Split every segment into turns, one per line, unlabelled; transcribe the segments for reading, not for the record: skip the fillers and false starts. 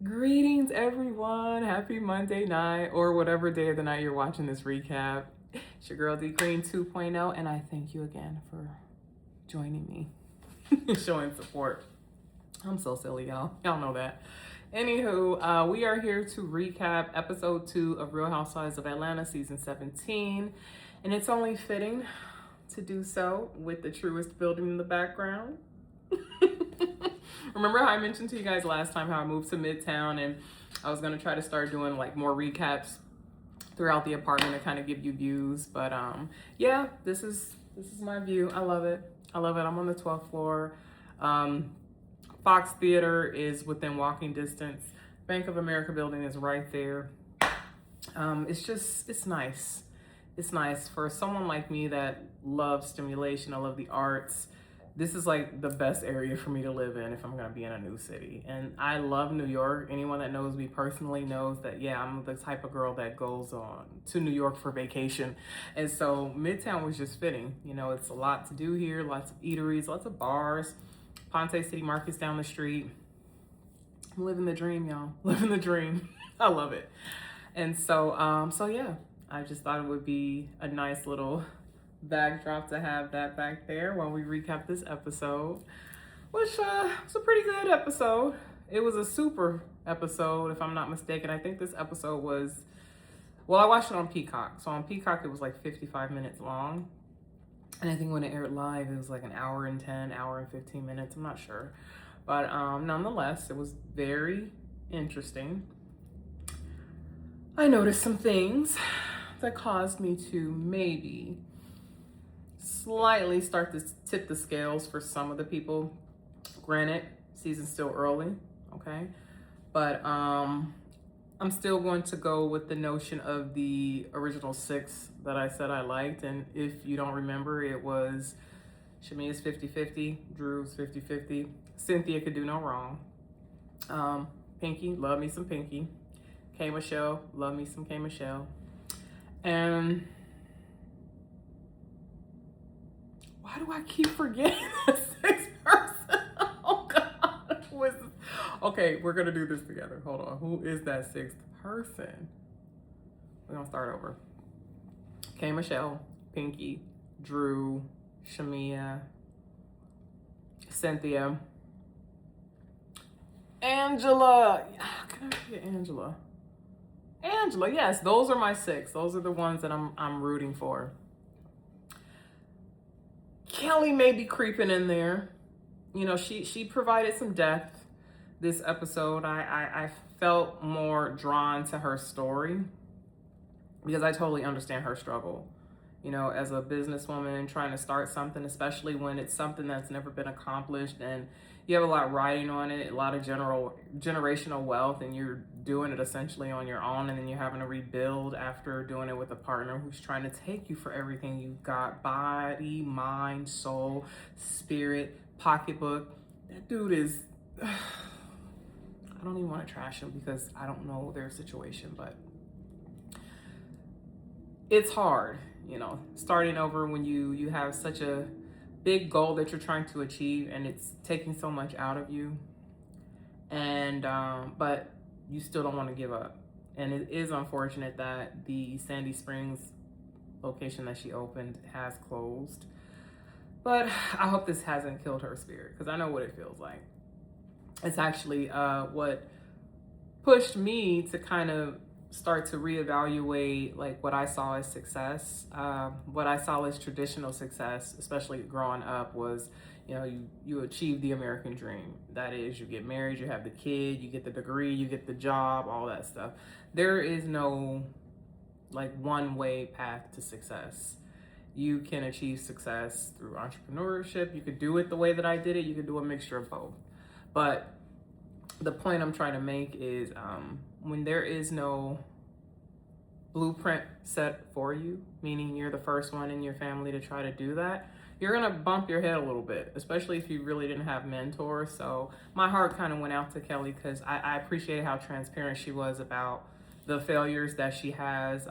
Greetings, everyone. Happy Monday night, or whatever day of the night you're watching this recap. It's your girl D Green 2.0, and I thank you again for joining me, showing support. I'm so silly, y'all. Y'all know that. Anywho, we are here to recap episode 2 of Real Housewives of Atlanta, season 17, and it's only fitting to do so with the truest building in the background. Remember how I mentioned to you guys last time how I moved to Midtown and I was gonna try to start doing like more recaps throughout the apartment to kind of give you views. But yeah, this is my view. I love it. I love it. I'm on the 12th floor. Fox Theater is within walking distance. Bank of America building is right there. It's nice. It's nice for someone like me that loves stimulation. I love the arts. This is like the best area for me to live in if I'm gonna be in a new city. And I love New York. Anyone that knows me personally knows that, yeah, I'm the type of girl that goes on to New York for vacation. And so Midtown was just fitting. You know, it's a lot to do here, lots of eateries, lots of bars. Ponte City Market's down the street. I'm living the dream, y'all. Living the dream. I love it. And so yeah, I just thought it would be a nice little backdrop to have that back there while we recap this episode, which was a pretty good episode. It was a super episode, if I'm not mistaken. I think this episode was, well, I watched it on Peacock. So on Peacock, it was like 55 minutes long. And I think when it aired live, it was like an hour and 10, hour and 15 minutes. I'm not sure. But nonetheless, it was very interesting. I noticed some things that caused me to maybe slightly start to tip the scales for some of the people. Granted, season's still early, okay? But I'm still going to go with the notion of the original 6 that I said I liked. And if you don't remember, it was Shamia's 50-50, Drew's 50-50. Cynthia could do no wrong. Pinky, love me some Pinky. K. Michelle, love me some K. Michelle. And why do I keep forgetting the 6th person? Oh God, who is this? Okay, we're gonna do this together. Hold on, who is that 6th person? We're gonna start over. K. Michelle, Pinky, Drew, Shamia, Cynthia, Angela. Can I forget Angela? Angela, yes, those are my 6. Those are the ones that I'm rooting for. Kelly may be creeping in there. You know, she provided some depth this episode. I felt more drawn to her story because I totally understand her struggle. You know, as a businesswoman trying to start something, especially when it's something that's never been accomplished and you have a lot riding on it, a lot of generational wealth, and you're doing it essentially on your own, and then you're having to rebuild after doing it with a partner who's trying to take you for everything you've got: body, mind, soul, spirit, pocketbook. That dude is, I don't even want to trash him because I don't know their situation, but it's hard, you know, starting over when you have such a big goal that you're trying to achieve and it's taking so much out of you, and but you still don't want to give up. And it is unfortunate that the Sandy Springs location that she opened has closed, but I hope this hasn't killed her spirit because I know what it feels like. It's actually what pushed me to kind of start to reevaluate like what I saw as success. What I saw as traditional success, especially growing up, was, you know, you achieve the American dream. That is, you get married, you have the kid, you get the degree, you get the job, all that stuff. There is no like one way path to success. You can achieve success through entrepreneurship. You could do it the way that I did it. You could do a mixture of both. But the point I'm trying to make is when there is no blueprint set for you, meaning you're the first one in your family to try to do that, you're gonna bump your head a little bit, especially if you really didn't have mentors. So my heart kind of went out to Kelly because I appreciate how transparent she was about the failures that she has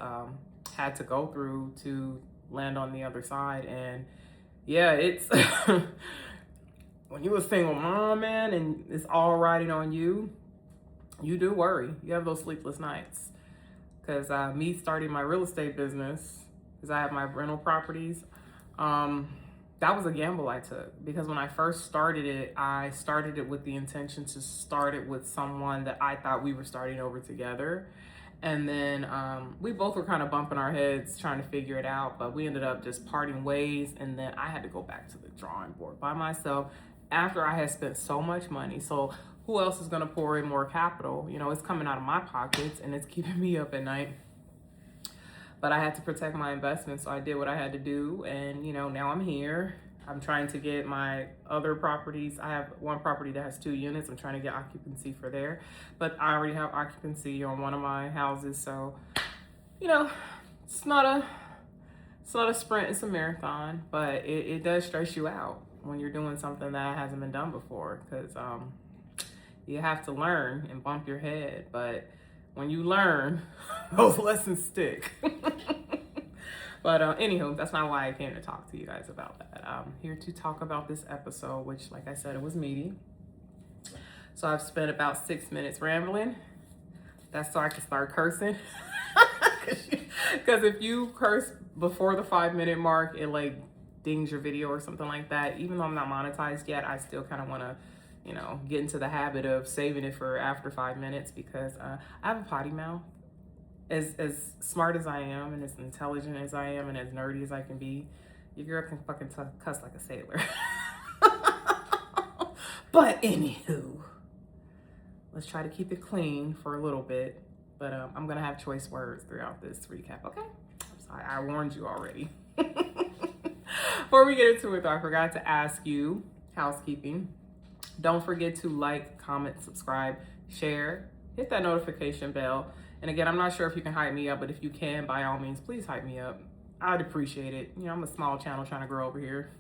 had to go through to land on the other side. And yeah, it's when you a single mom, man, and it's all riding on you, you do worry. You have those sleepless nights. Because me starting my real estate business, because I have my rental properties, that was a gamble I took. Because when I first started it, I started it with the intention to start it with someone that I thought we were starting over together. And then we both were kind of bumping our heads trying to figure it out, but we ended up just parting ways. And then I had to go back to the drawing board by myself after I had spent so much money. So who else is going to pour in more capital? You know, it's coming out of my pockets and it's keeping me up at night. But I had to protect my investment, so I did what I had to do. And, you know, now I'm here. I'm trying to get my other properties. I have one property that has 2 units. I'm trying to get occupancy for there. But I already have occupancy on one of my houses. So, you know, it's not a sprint, it's a marathon. But it does stress you out when you're doing something that hasn't been done before. Because you have to learn and bump your head. But when you learn, those lessons stick. But anywho, that's not why I came to talk to you guys about that. I'm here to talk about this episode, which, like I said, it was meaty. So I've spent about 6 minutes rambling. That's so I can start cursing. Because if you curse before the 5-minute mark, it like dings your video or something like that. Even though I'm not monetized yet, I still kind of want to, you know, get into the habit of saving it for after 5 minutes, because I have a potty mouth. As smart as I am and as intelligent as I am and as nerdy as I can be, your girl can fucking cuss like a sailor. But anywho, let's try to keep it clean for a little bit. But I'm gonna have choice words throughout this recap, okay? I'm sorry, I warned you already. Before we get into it though, I forgot to ask you, housekeeping. Don't forget to like, comment, subscribe, share, hit that notification bell. And again, I'm not sure if you can hype me up, but if you can, by all means, please hype me up. I'd appreciate it. You know, I'm a small channel trying to grow over here.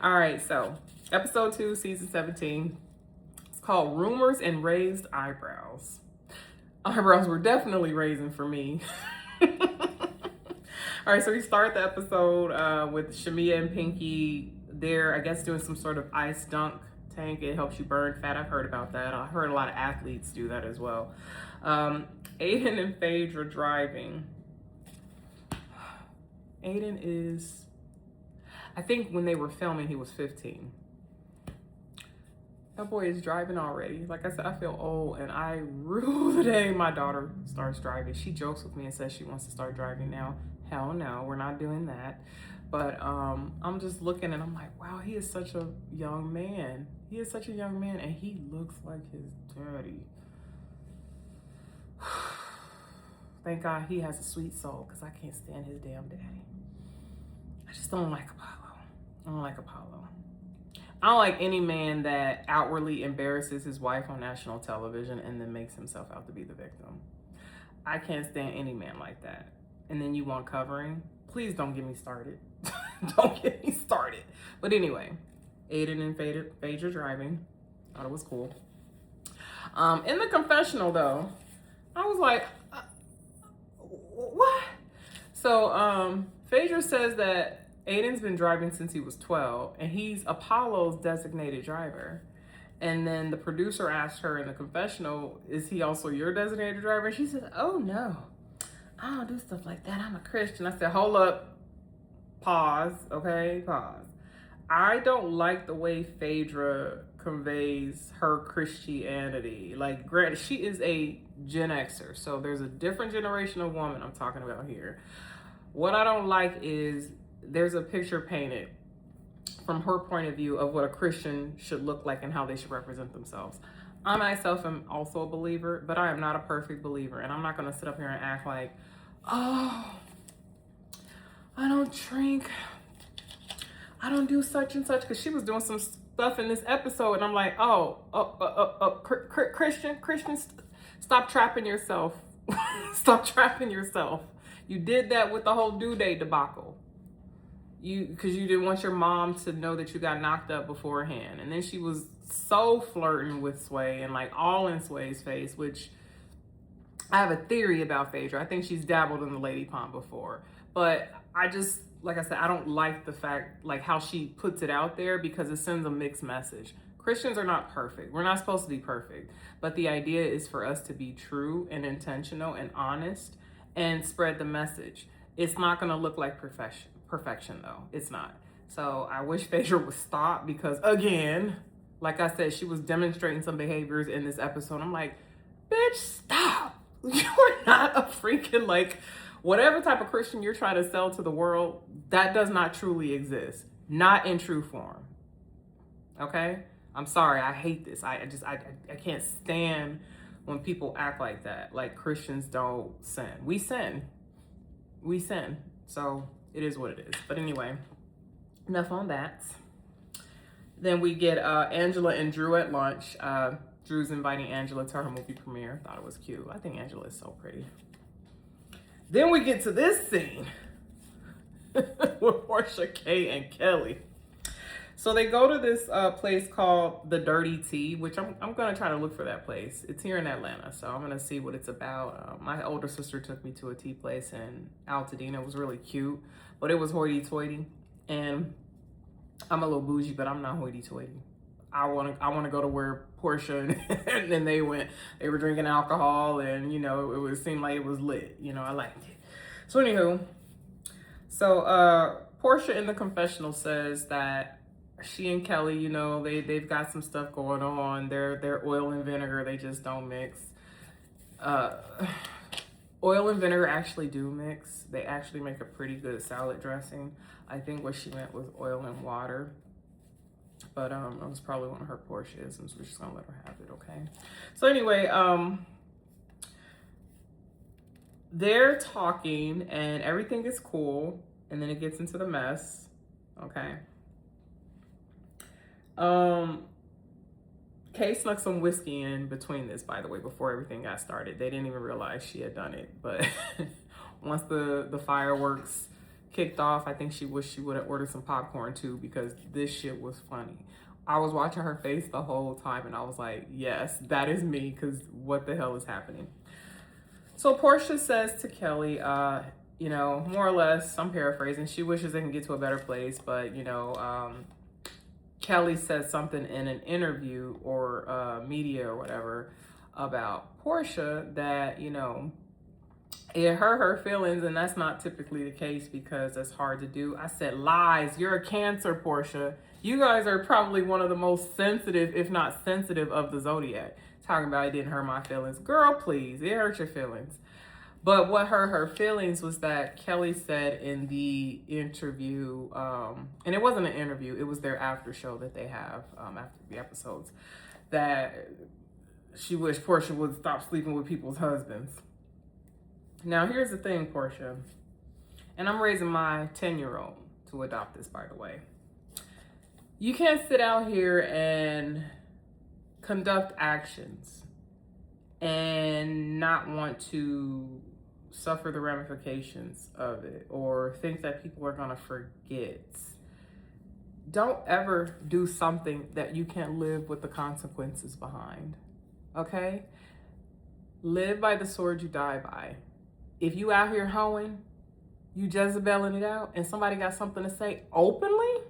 All right, so episode 2, season 17. It's called Rumors and Raised Eyebrows. Eyebrows were definitely raising for me. All right, so we start the episode with Shamia and Pinky. They're, I guess, doing some sort of ice dunk tank. It helps you burn fat. I've heard about that. I heard a lot of athletes do that as well. Aiden and Phaedra driving. Aiden is, I think when they were filming, he was 15. That boy is driving already. Like I said, I feel old, and I rue the day my daughter starts driving. She jokes with me and says she wants to start driving now. Hell no, we're not doing that. But I'm just looking and I'm like, wow, he is such a young man. He is such a young man, and he looks like his daddy. Thank God he has a sweet soul, because I can't stand his damn daddy. I just don't like Apollo. I don't like Apollo. I don't like any man that outwardly embarrasses his wife on national television and then makes himself out to be the victim. I can't stand any man like that. And then you want covering? Please don't get me started. Don't get me started. But anyway, Aiden and Phaedra driving. Thought it was cool. In the confessional though, I was like, what? So Phaedra says that Aiden's been driving since he was 12, and he's Apollo's designated driver. And then the producer asked her in the confessional, is he also your designated driver? And she said, oh no, I don't do stuff like that. I'm a Christian. I said, hold up, pause, okay, pause. I don't like the way Phaedra conveys her Christianity. Like, granted, she is a Gen Xer, so there's a different generation of woman I'm talking about here. What I don't like is there's a picture painted from her point of view of what a Christian should look like and how they should represent themselves. I myself am also a believer, but I am not a perfect believer, and I'm not going to sit up here and act like, oh, I don't drink, I don't do such and such, because she was doing some stuff in this episode, and I'm like, Christian, stop trapping yourself. Stop trapping yourself. You did that with the whole due date debacle. Because you didn't want your mom to know that you got knocked up beforehand. And then she was so flirting with Sway and like all in Sway's face, which I have a theory about Phaedra. I think she's dabbled in the lady pond before. But I just, like I said, I don't like the fact, like how she puts it out there, because it sends a mixed message. Christians are not perfect. We're not supposed to be perfect. But the idea is for us to be true and intentional and honest and spread the message. It's not going to look like perfection, though. It's not. So I wish Phaedra would stop because, again, like I said, she was demonstrating some behaviors in this episode. I'm like, bitch, stop. You're not a freaking, like, whatever type of Christian you're trying to sell to the world, that does not truly exist. Not in true form. Okay? I'm sorry. I hate this. I can't stand when people act like that. Like Christians don't sin. We sin. We sin. So it is what it is. But anyway, enough on that. Then we get Angela and Drew at lunch. Drew's inviting Angela to her movie premiere. Thought it was cute. I think Angela is so pretty. Then we get to this scene with Portia, Kay, and Kelly. So they go to this place called The Dirty Tea, which I'm going to try to look for that place. It's here in Atlanta, so I'm going to see what it's about. My older sister took me to a tea place in Altadena. It was really cute, but it was hoity-toity. And I'm a little bougie, but I'm not hoity-toity. I want to go to where Portia and then they went. They were drinking alcohol, and it seemed like it was lit. I liked it. So anywho, Portia in the confessional says that she and Kelly, they've got some stuff going on. They're oil and vinegar. They just don't mix. Oil and vinegar actually do mix. They actually make a pretty good salad dressing. I think what she meant was oil and water. But that was probably one of her Porsches, we're just gonna let her have it, okay? So anyway, they're talking and everything is cool, and then it gets into the mess, okay? Kay snuck some whiskey in between this, by the way, before everything got started. They didn't even realize she had done it, but once the fireworks kicked off, I think she wished she would have ordered some popcorn too, because this shit was funny. I was watching her face the whole time and I was like, yes, that is me, because what the hell is happening? So Portia says to Kelly, more or less, I'm paraphrasing, she wishes they can get to a better place, but Kelly said something in an interview or media or whatever about Portia that, it hurt her feelings, and that's not typically the case because it's hard to do. I said, lies. You're a Cancer, Portia. You guys are probably one of the most sensitive, if not sensitive, of the zodiac. Talking about it didn't hurt my feelings. Girl, please. It hurt your feelings. But what hurt her feelings was that Kelly said in the interview, and it wasn't an interview, it was their after show that they have after the episodes, that she wished Portia would stop sleeping with people's husbands. Now, here's the thing, Portia, and I'm raising my 10-year-old to adopt this, by the way. You can't sit out here and conduct actions and not want to suffer the ramifications of it or think that people are going to forget. Don't ever do something that you can't live with the consequences behind, okay? Live by the sword you die by. If you out here hoeing, you Jezebelling it out, and somebody got something to say openly,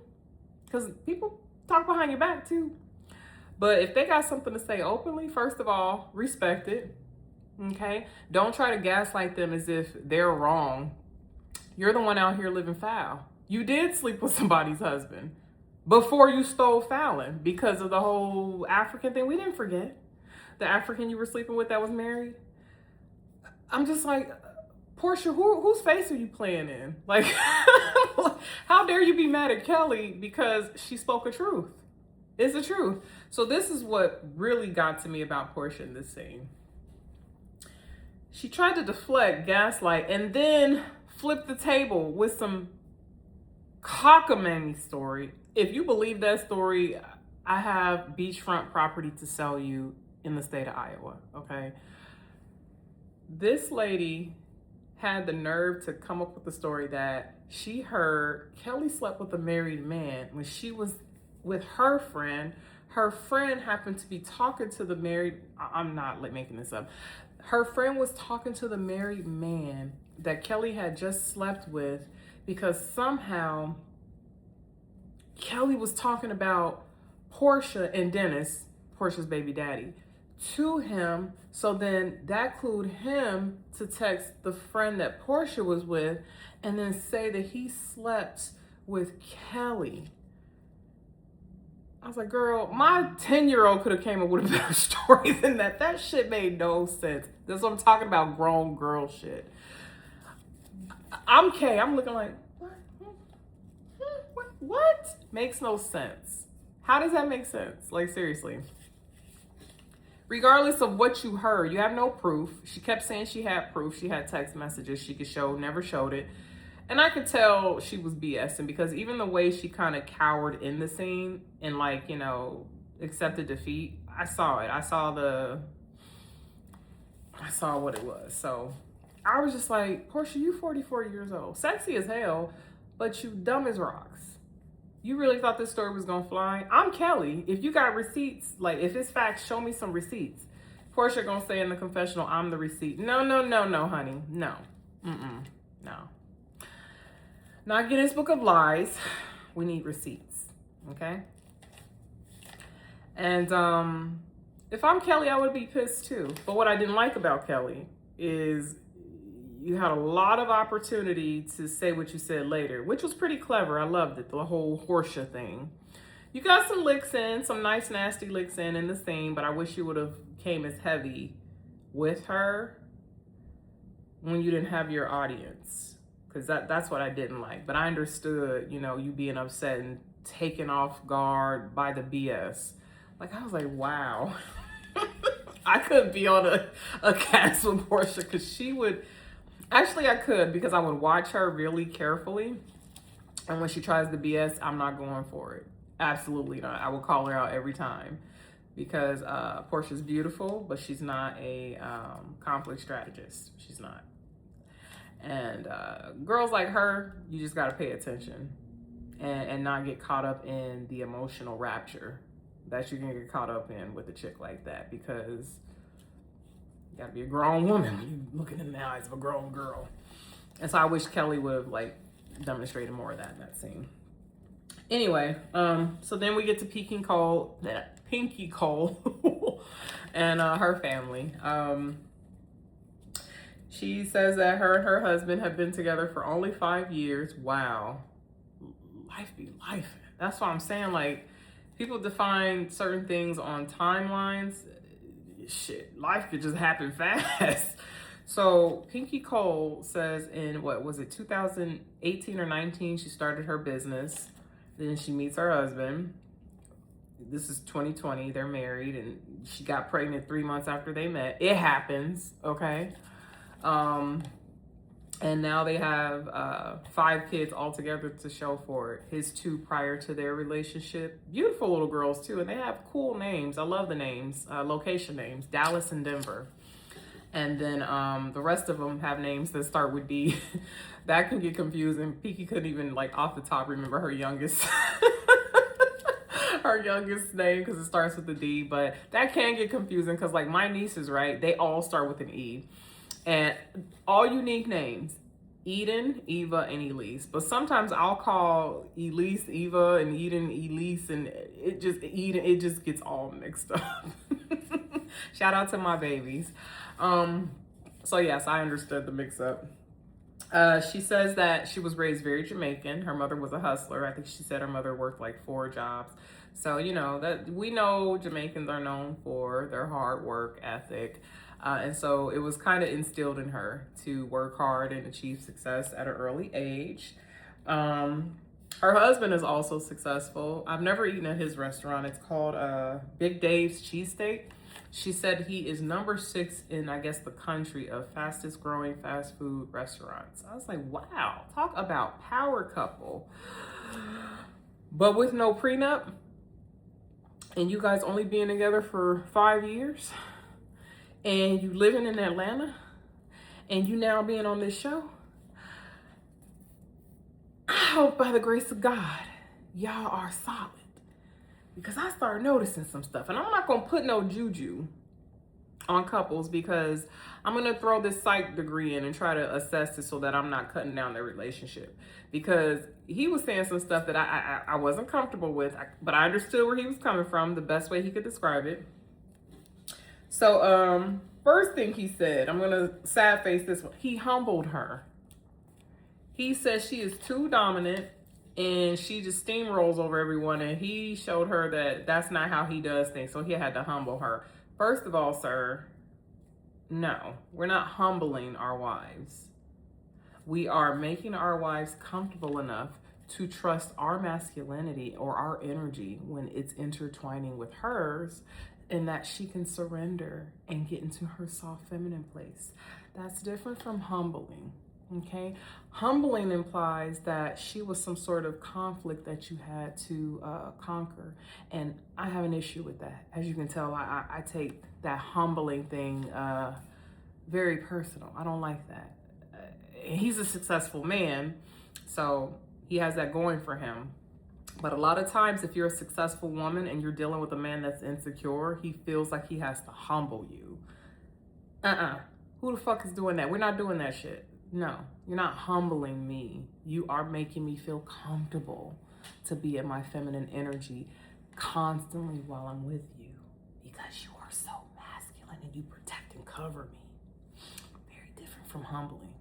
because people talk behind your back too. But if they got something to say openly, first of all, respect it, okay? Don't try to gaslight them as if they're wrong. You're the one out here living foul. You did sleep with somebody's husband before you stole Fallon because of the whole African thing. We didn't forget the African you were sleeping with that was married. I'm just like, Portia, whose face are you playing in? Like, how dare you be mad at Kelly because she spoke a truth? It's the truth. So this is what really got to me about Portia in this scene. She tried to deflect, gaslight, and then flip the table with some cockamamie story. If you believe that story, I have beachfront property to sell you in the state of Iowa, okay? This lady had the nerve to come up with the story that she heard Kelly slept with a married man when she was with her friend. Her friend happened to be talking to the married, I'm not making this up. Her friend was talking to the married man that Kelly had just slept with because somehow Kelly was talking about Portia and Dennis, Portia's baby daddy, to him. So then that clued him to text the friend that Portia was with and then say that he slept with Kelly. I was like, girl, my 10-year-old could have came up with a better story than that. That shit made no sense. That's what I'm talking about, grown girl shit. I'm Kay. I'm looking like, what? Makes no sense. How does that make sense? Like, seriously. Regardless of what you heard, you have no proof. She kept saying she had proof. She had text messages she could show, never showed it. And I could tell she was BSing because even the way she kind of cowered in the scene and like, you know, accepted defeat, I saw it. I saw what it was. So I was just like, Portia, you 44 years old, sexy as hell, but you dumb as rocks. You really thought this story was gonna fly? I'm Kelly. If you got receipts, like if it's facts, show me some receipts. Portia gonna say in the confessional, I'm the receipt. No, honey. No. No. Not Guinness Book of Lies. We need receipts. Okay? And if I'm Kelly, I would be pissed too. But what I didn't like about Kelly is you had a lot of opportunity to say what you said later, which was pretty clever. I loved it, the whole Portia thing. You got some licks in, some nice, nasty licks in the scene, but I wish you would have came as heavy with her when you didn't have your audience. Because that's what I didn't like. But I understood, you know, you being upset and taken off guard by the BS. Like, I was like, wow. I couldn't be on a cast with Portia because she would... Actually, I could because I would watch her really carefully. And when she tries the BS, I'm not going for it. Absolutely not. I will call her out every time. Because Portia's beautiful, but she's not a conflict strategist. She's not. And girls like her, you just got to pay attention and not get caught up in the emotional rapture that you can get caught up in with a chick like that, because you got to be a grown woman when you looking in the eyes of a grown girl. And so I wish Kelly would have like demonstrated more of that in that scene. Anyway, so then we get to Pinky Cole and her family. She says that her and her husband have been together for only 5 years. Wow. Life be life. That's why I'm saying, like, people define certain things on timelines. Shit, life could just happen fast. So Pinky Cole says in, what was it, 2018 or 19, she started her business. Then she meets her husband. This is 2020. They're married, and she got pregnant 3 months after they met. It happens, okay? And now they have 5 kids altogether to show for it. His 2 prior to their relationship. Beautiful little girls too, and they have cool names. I love the names, location names, Dallas and Denver. And then the rest of them have names that start with D. That can get confusing. Pinky couldn't even, like, off the top remember her youngest her youngest name because it starts with a D. But that can get confusing because, like, my nieces, right, they all start with an E. And all unique names, Eden, Eva, and Elise. But sometimes I'll call Elise Eva and Eden Elise, and it just gets all mixed up. Shout out to my babies. So yes, I understood the mix up. She says that she was raised very Jamaican. Her mother was a hustler. I think she said her mother worked like 4 jobs. So, you know, that we know Jamaicans are known for their hard work ethic. And so it was kind of instilled in her to work hard and achieve success at an early age. Her husband is also successful. I've never eaten at his restaurant. It's called Big Dave's Cheesesteak. She said he is number 6 in, I guess, the country of fastest growing fast food restaurants. I was like, wow, talk about power couple. But with no prenup, and you guys only being together for 5 years, and you living in Atlanta, and you now being on this show, I hope by the grace of God, y'all are solid. Because I started noticing some stuff, and I'm not gonna put no juju on couples, because I'm going to throw this psych degree in and try to assess it so that I'm not cutting down their relationship. Because he was saying some stuff that I wasn't comfortable with, but I understood where he was coming from, the best way he could describe it. So, first thing he said, I'm going to sad face this one. He humbled her. He says she is too dominant and she just steamrolls over everyone. And he showed her that that's not how he does things. So he had to humble her. First of all, sir, no, we're not humbling our wives. We are making our wives comfortable enough to trust our masculinity or our energy when it's intertwining with hers, and that she can surrender and get into her soft feminine place. That's different from humbling. Okay, humbling implies that she was some sort of conflict that you had to conquer, and I have an issue with that. As you can tell, I take that humbling thing very personal. I don't like that. He's a successful man, so he has that going for him. But a lot of times, if you're a successful woman and you're dealing with a man that's insecure, he feels like he has to humble you. Who the fuck is doing that? We're not doing that shit. No, you're not humbling me. You are making me feel comfortable to be in my feminine energy constantly while I'm with you, because you are so masculine and you protect and cover me. Very different from humbling.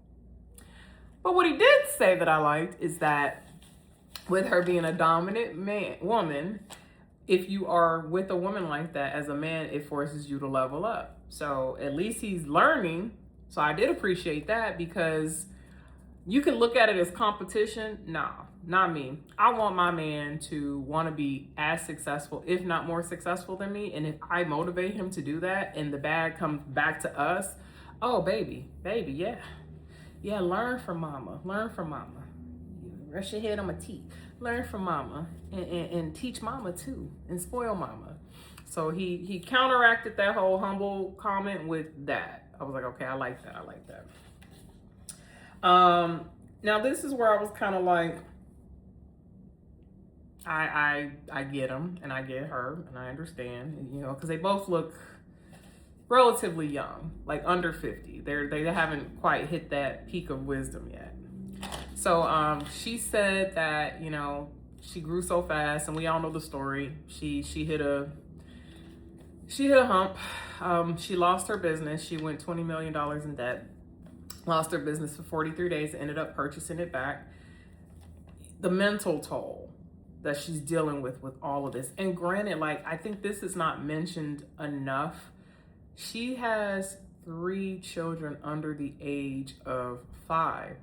But what he did say that I liked is that with her being a dominant woman, if you are with a woman like that as a man, it forces you to level up. So at least he's learning. So I did appreciate that, because you can look at it as competition. Nah, not me. I want my man to want to be as successful, if not more successful than me. And if I motivate him to do that and the bag comes back to us, oh, baby, yeah. Yeah, learn from mama. Learn from mama. Rest your head on my teeth. Learn from mama and teach mama too, and spoil mama. So he counteracted that whole humble comment with that. I was like, okay, I like that. Now this is where I was kind of like, I get him and I get her and I understand, you know, because they both look relatively young, like under 50. They haven't quite hit that peak of wisdom yet. So she said that, you know, she grew so fast, and we all know the story. She hit a hump. She lost her business. She went $20 million in debt, lost her business for 43 days, ended up purchasing it back. The mental toll that she's dealing with all of this. And granted, like, I think this is not mentioned enough. She has 3 children under the age of 5,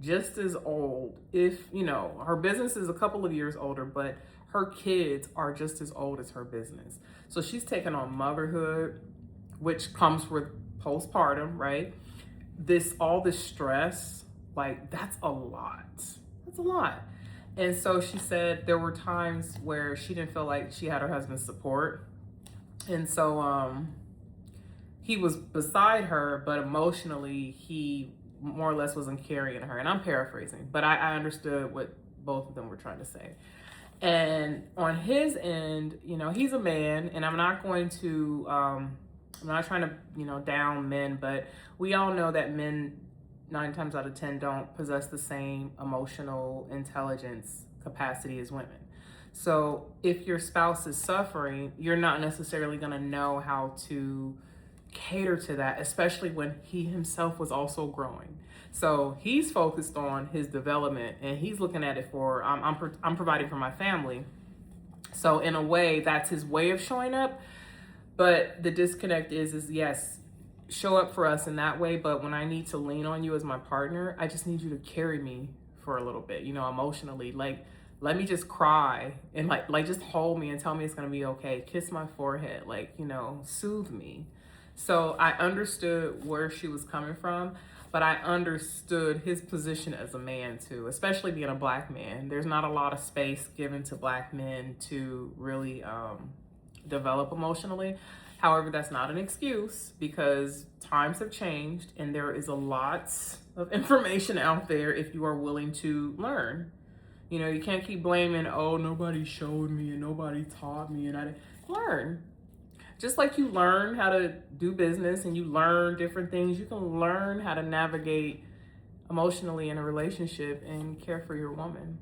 just as old. If, you know, her business is a couple of years older, but her kids are just as old as her business. So she's taken on motherhood, which comes with postpartum, right? All this stress, like, that's a lot. That's a lot. And so she said there were times where she didn't feel like she had her husband's support. And so he was beside her, but emotionally he more or less wasn't carrying her. And I'm paraphrasing, but I understood what both of them were trying to say. And on his end, you know, he's a man, and I'm not trying to, you know, down men, but we all know that men 9 times out of 10 don't possess the same emotional intelligence capacity as women. So if your spouse is suffering, you're not necessarily going to know how to cater to that, especially when he himself was also growing. So he's focused on his development, and he's looking at it for, I'm providing for my family. So in a way, that's his way of showing up. But the disconnect is yes, show up for us in that way. But when I need to lean on you as my partner, I just need you to carry me for a little bit, you know, emotionally. Like, let me just cry and like just hold me and tell me it's going to be okay. Kiss my forehead, like, you know, soothe me. So I understood where she was coming from, but I understood his position as a man too, especially being a Black man. There's not a lot of space given to Black men to really develop emotionally. However, that's not an excuse, because times have changed and there is a lot of information out there if you are willing to learn. You know, you can't keep blaming, oh, nobody showed me and nobody taught me and I didn't learn. Just like you learn how to do business and you learn different things, you can learn how to navigate emotionally in a relationship and care for your woman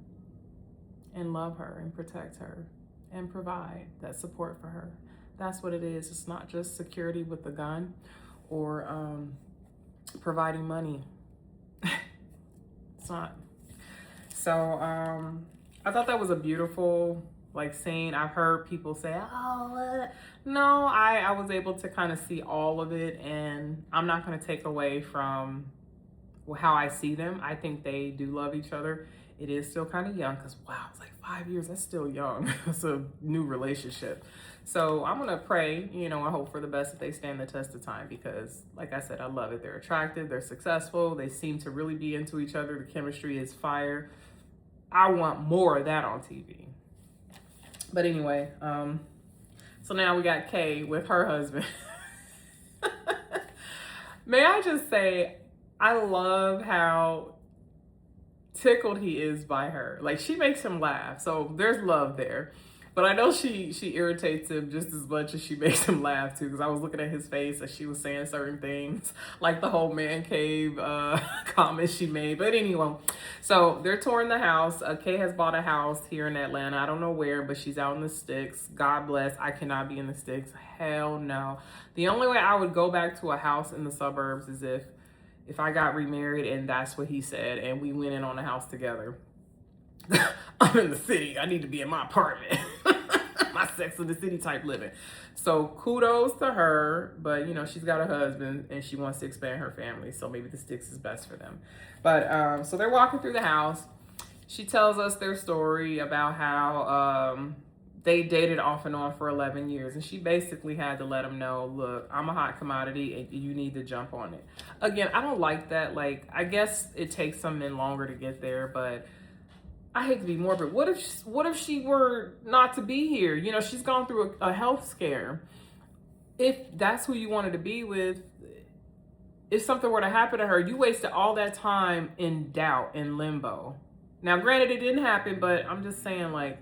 and love her and protect her and provide that support for her. That's what it is. It's not just security with a gun or providing money. It's not. So I thought that was a beautiful scene. I've heard people say, oh, no, I was able to kind of see all of it, and I'm not going to take away from how I see them. I think they do love each other. It is still kind of young because, wow, it's like 5 years. That's still young. It's a new relationship. So I'm going to pray, and hope for the best that they stand the test of time because, like I said, I love it. They're attractive. They're successful. They seem to really be into each other. The chemistry is fire. I want more of that on TV. But anyway, so now we got Kay with her husband. May I just say, I love how tickled he is by her. Like, she makes him laugh. So there's love there. But I know she irritates him just as much as she makes him laugh too. Because I was looking at his face as she was saying certain things, like the whole man cave comment she made. But anyway, so they're touring the house. Kay has bought a house here in Atlanta. I don't know where, but she's out in the sticks. God bless. I cannot be in the sticks. Hell no. The only way I would go back to a house in the suburbs is if I got remarried and that's what he said and we went in on a house together. I'm in the city. I need to be in my apartment. My Sex in the City type living. So kudos to her, but she's got a husband and she wants to expand her family. So maybe the sticks is best for them. But so they're walking through the house. She tells us their story about how they dated off and on for 11 years. And she basically had to let him know, look, I'm a hot commodity and you need to jump on it. Again, I don't like that. Like, I guess it takes some men longer to get there, but I hate to be morbid. What if she were not to be here? She's gone through a health scare. If that's who you wanted to be with, if something were to happen to her, you wasted all that time in doubt and limbo. Now, granted, it didn't happen, but I'm just saying, like,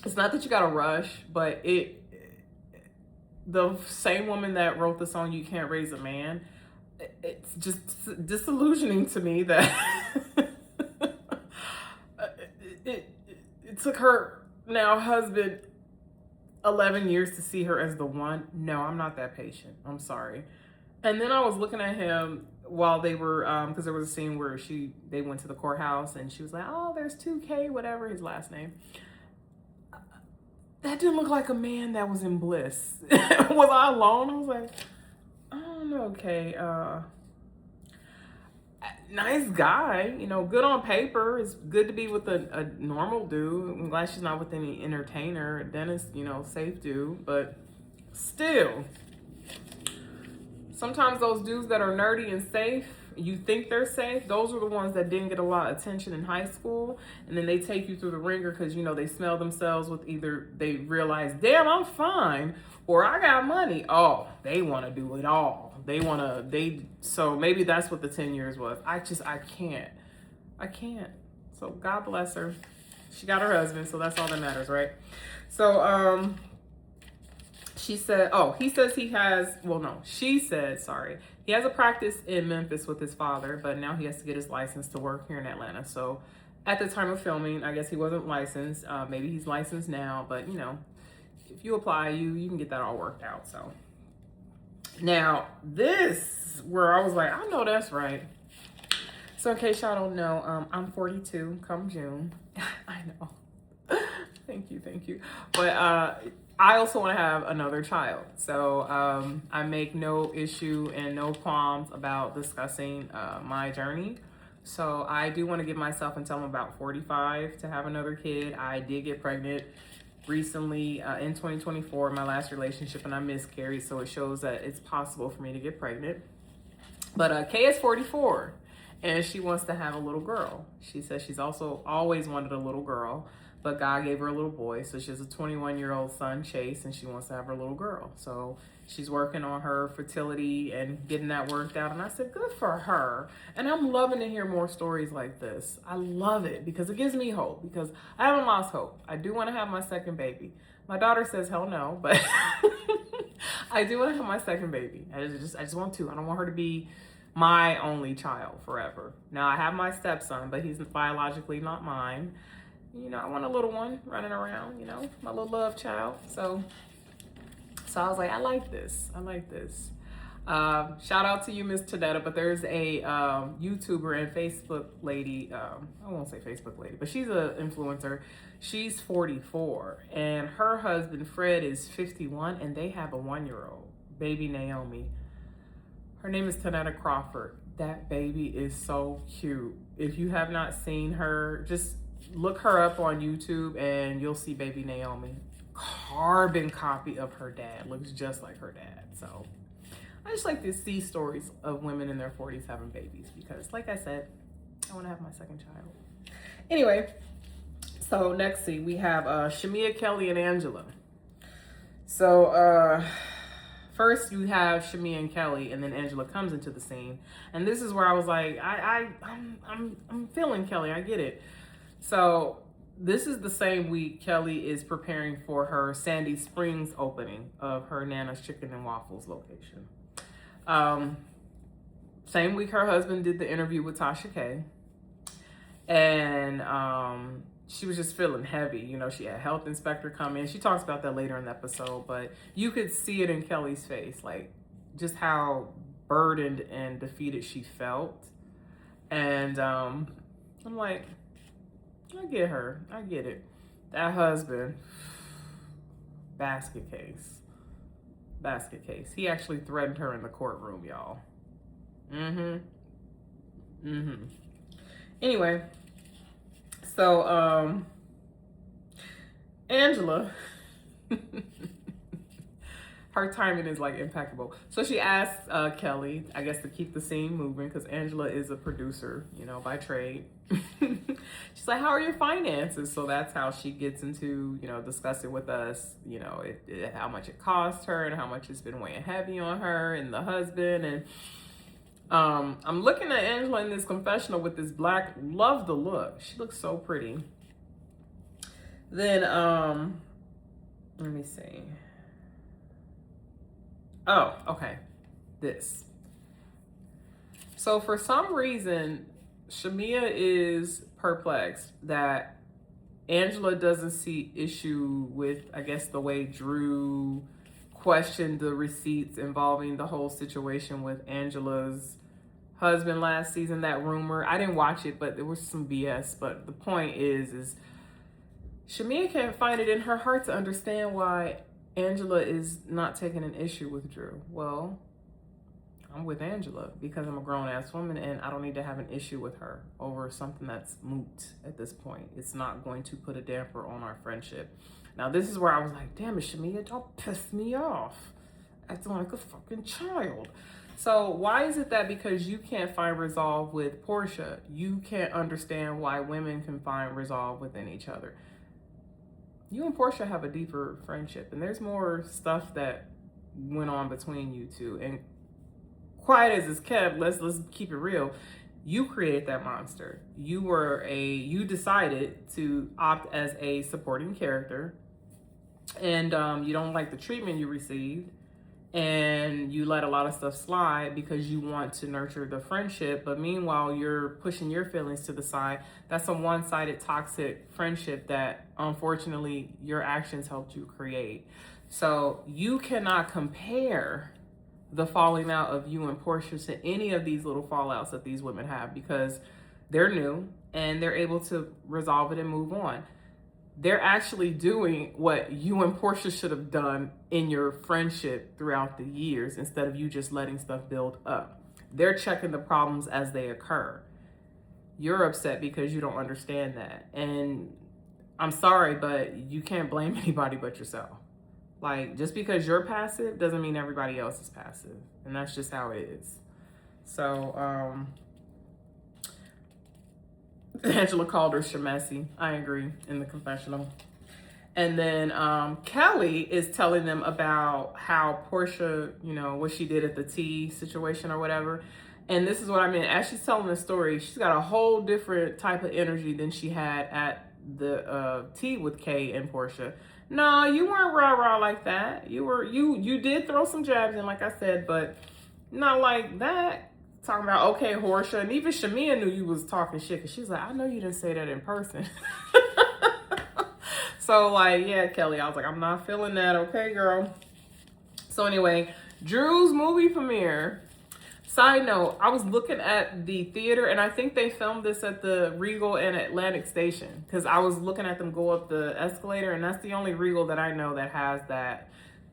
it's not that you got to rush, but the same woman that wrote the song "You Can't Raise a Man," it's just disillusioning to me that it took her now husband 11 years to see her as the one. No, I'm not that patient. I'm sorry. And then I was looking at him while they were, because there was a scene where they went to the courthouse and she was like, oh, there's 2K, whatever his last name. That didn't look like a man that was in bliss. Was I alone? I was like, I don't know, okay. Nice guy, good on paper. It's good to be with a normal dude. I'm glad she's not with any entertainer, dentist, safe dude. But still, sometimes those dudes that are nerdy and safe, you think they're safe, those are the ones that didn't get a lot of attention in high school. And then they take you through the ringer because, they smell themselves with either they realize, damn, I'm fine, or I got money. Oh, they want to do it all. So maybe that's what the 10 years was. I can't. So God bless her. She got her husband, so that's all that matters, right? So, she said, he has a practice in Memphis with his father, but now he has to get his license to work here in Atlanta. So at the time of filming, I guess he wasn't licensed. Maybe he's licensed now, but if you apply, you can get that all worked out. So now this, where I was like, I know that's right. So in case y'all don't know, I'm 42 come June. I know. Thank you. But I also want to have another child. So I make no issue and no qualms about discussing my journey. So I do want to give myself until I'm about 45 to have another kid. I did get pregnant recently in 2024, my last relationship, and I miscarried. So it shows that it's possible for me to get pregnant. But Kay is 44 and she wants to have a little girl. She says she's also always wanted a little girl, but God gave her a little boy. So she has a 21-year-old son, Chase, and she wants to have her little girl. So she's working on her fertility and getting that worked out. And I said, good for her. And I'm loving to hear more stories like this. I love it because it gives me hope, because I haven't lost hope. I do want to have my second baby. My daughter says, hell no, but I do want to have my second baby. I just want to. I don't want her to be my only child forever. Now I have my stepson, but he's biologically not mine. You know, I want a little one running around, you know, my little love child. So I was like, I like this. I like this. Shout out to you, Miss Tadetta, but there's a YouTuber and Facebook lady. I won't say Facebook lady, but she's an influencer. She's 44, and her husband, Fred, is 51, and they have a 1-year-old, baby Naomi. Her name is Tanetta Crawford. That baby is so cute. If you have not seen her, just look her up on YouTube and you'll see baby Naomi. Carbon copy of her dad. Looks just like her dad. So I just like to see stories of women in their 40s having babies because, like I said, I want to have my second child. Anyway, so next see, we have Shamia, Kelly, and Angela. So first you have Shamia and Kelly, and then Angela comes into the scene, and this is where I was like, I'm feeling Kelly. I get it. So this is the same week Kelly is preparing for her Sandy Springs opening of her Nana's Chicken and Waffles location. Same week her husband did the interview with Tasha K. And she was just feeling heavy. You know, she had a health inspector come in. She talks about that later in the episode, but you could see it in Kelly's face, like just how burdened and defeated she felt. And I'm like, I get her. I get it. That husband, basket case. Basket case. He actually threatened her in the courtroom, y'all. Anyway, so Angela, her timing is like impeccable. So she asked Kelly, I guess, to keep the scene moving because Angela is a producer, you know, by trade. She's like, how are your finances? So that's how she gets into, you know, discussing with us, you know, how much it cost her and how much it's been weighing heavy on her and the husband. And I'm looking at Angela in this confessional with this black, love the look. She looks so pretty. Then, let me see. Oh, okay. This. So for some reason, Shamia is perplexed that Angela doesn't see issue with, I guess, the way Drew questioned the receipts involving the whole situation with Angela's husband last season, that rumor. I didn't watch it, but there was some BS. But the point is Shamia can't find it in her heart to understand why Angela is not taking an issue with Drew. Well, I'm with Angela because I'm a grown-ass woman and I don't need to have an issue with her over something that's moot at this point. It's not going to put a damper on our friendship. Now, this is where I was like, damn it, Shamia, don't piss me off. Acting like a fucking child. So why is it that because you can't find resolve with Portia, you can't understand why women can find resolve within each other? You and Portia have a deeper friendship, and there's more stuff that went on between you two. And quiet as it's kept, let's keep it real. You created that monster. You decided to opt as a supporting character, and you don't like the treatment you received, and you let a lot of stuff slide because you want to nurture the friendship. But meanwhile, you're pushing your feelings to the side. That's a one-sided toxic friendship that unfortunately your actions helped you create. So you cannot compare the falling out of you and Portia to any of these little fallouts that these women have because they're new and they're able to resolve it and move on. They're actually doing what you and Portia should have done in your friendship throughout the years instead of you just letting stuff build up. They're checking the problems as they occur. You're upset because you don't understand that. And I'm sorry, but you can't blame anybody but yourself. Like, just because you're passive doesn't mean everybody else is passive. And that's just how it is. So, Angela called her Shamessi. I agree in the confessional. And then Kelly is telling them about how Portia, you know, what she did at the tea situation or whatever. And this is what I mean. As she's telling the story, she's got a whole different type of energy than she had at the tea with Kay and Portia. No, you weren't rah-rah like that. You did throw some jabs in, like I said, but not like that. Talking about, okay, Horsha, and even Shamia knew you was talking shit, because she's like, I know you didn't say that in person. So, like, yeah, Kelly, I was like, I'm not feeling that, okay, girl. So anyway, Drew's movie premiere. Side note, I was looking at the theater, and I think they filmed this at the Regal and Atlantic Station, because I was looking at them go up the escalator, and that's the only Regal that I know that has that.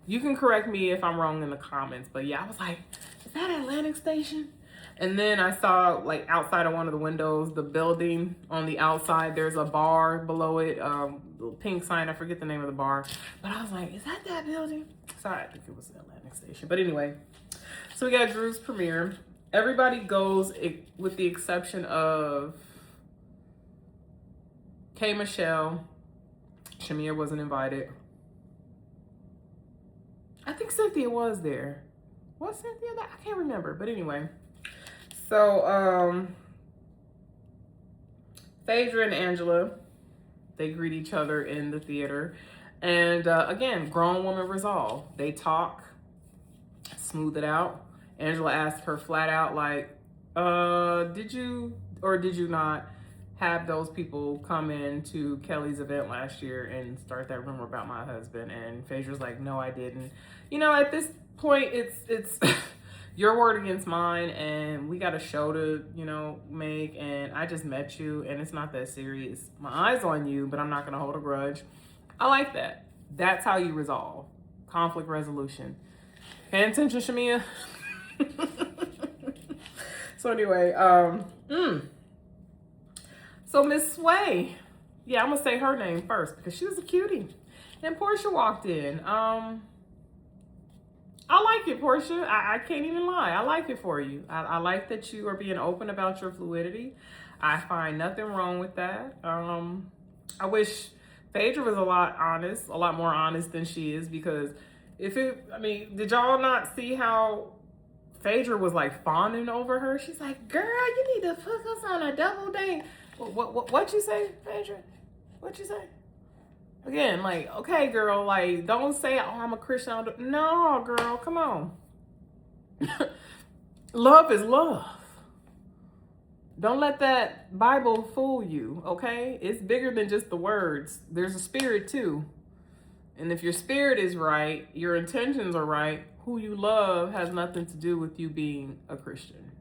You can correct me if I'm wrong in the comments, but yeah, I was like, is that Atlantic Station? And then I saw, like, outside of one of the windows, the building on the outside, there's a bar below it, little pink sign, I forget the name of the bar, but I was like, is that building? So I think it was the Atlantic Station, but anyway. So we got Drew's premiere. Everybody goes with the exception of K. Michelle. Shamia wasn't invited. I think Cynthia was there. Was Cynthia there? I can't remember, but anyway. So, Phaedra and Angela, they greet each other in the theater. And again, grown woman resolve. They talk, smooth it out. Angela asked her flat out, like, did you or did you not have those people come in to Kelly's event last year and start that rumor about my husband? And Phaedra's like, no, I didn't. You know, at this point, it's your word against mine, and we got a show to, you know, make, and I just met you, and it's not that serious. My eyes on you, but I'm not gonna hold a grudge. I like that. That's how you resolve conflict resolution. Pay attention, Shamia. So anyway, so Miss Sway, yeah, I'm gonna say her name first because she was a cutie. And Portia walked in. I like it, Portia. I can't even lie. I like it for you. I like that you are being open about your fluidity. I find nothing wrong with that. I wish Phaedra was a lot more honest than she is, because did y'all not see how Phaedra was like fawning over her? She's like, girl, you need to put us on a double date. What you say, Phaedra? What you say? Again, like, okay, girl, like, don't say, oh, I'm a Christian. No, girl, come on. Love is love. Don't let that Bible fool you, okay? It's bigger than just the words. There's a spirit too. And if your spirit is right, your intentions are right, who you love has nothing to do with you being a Christian.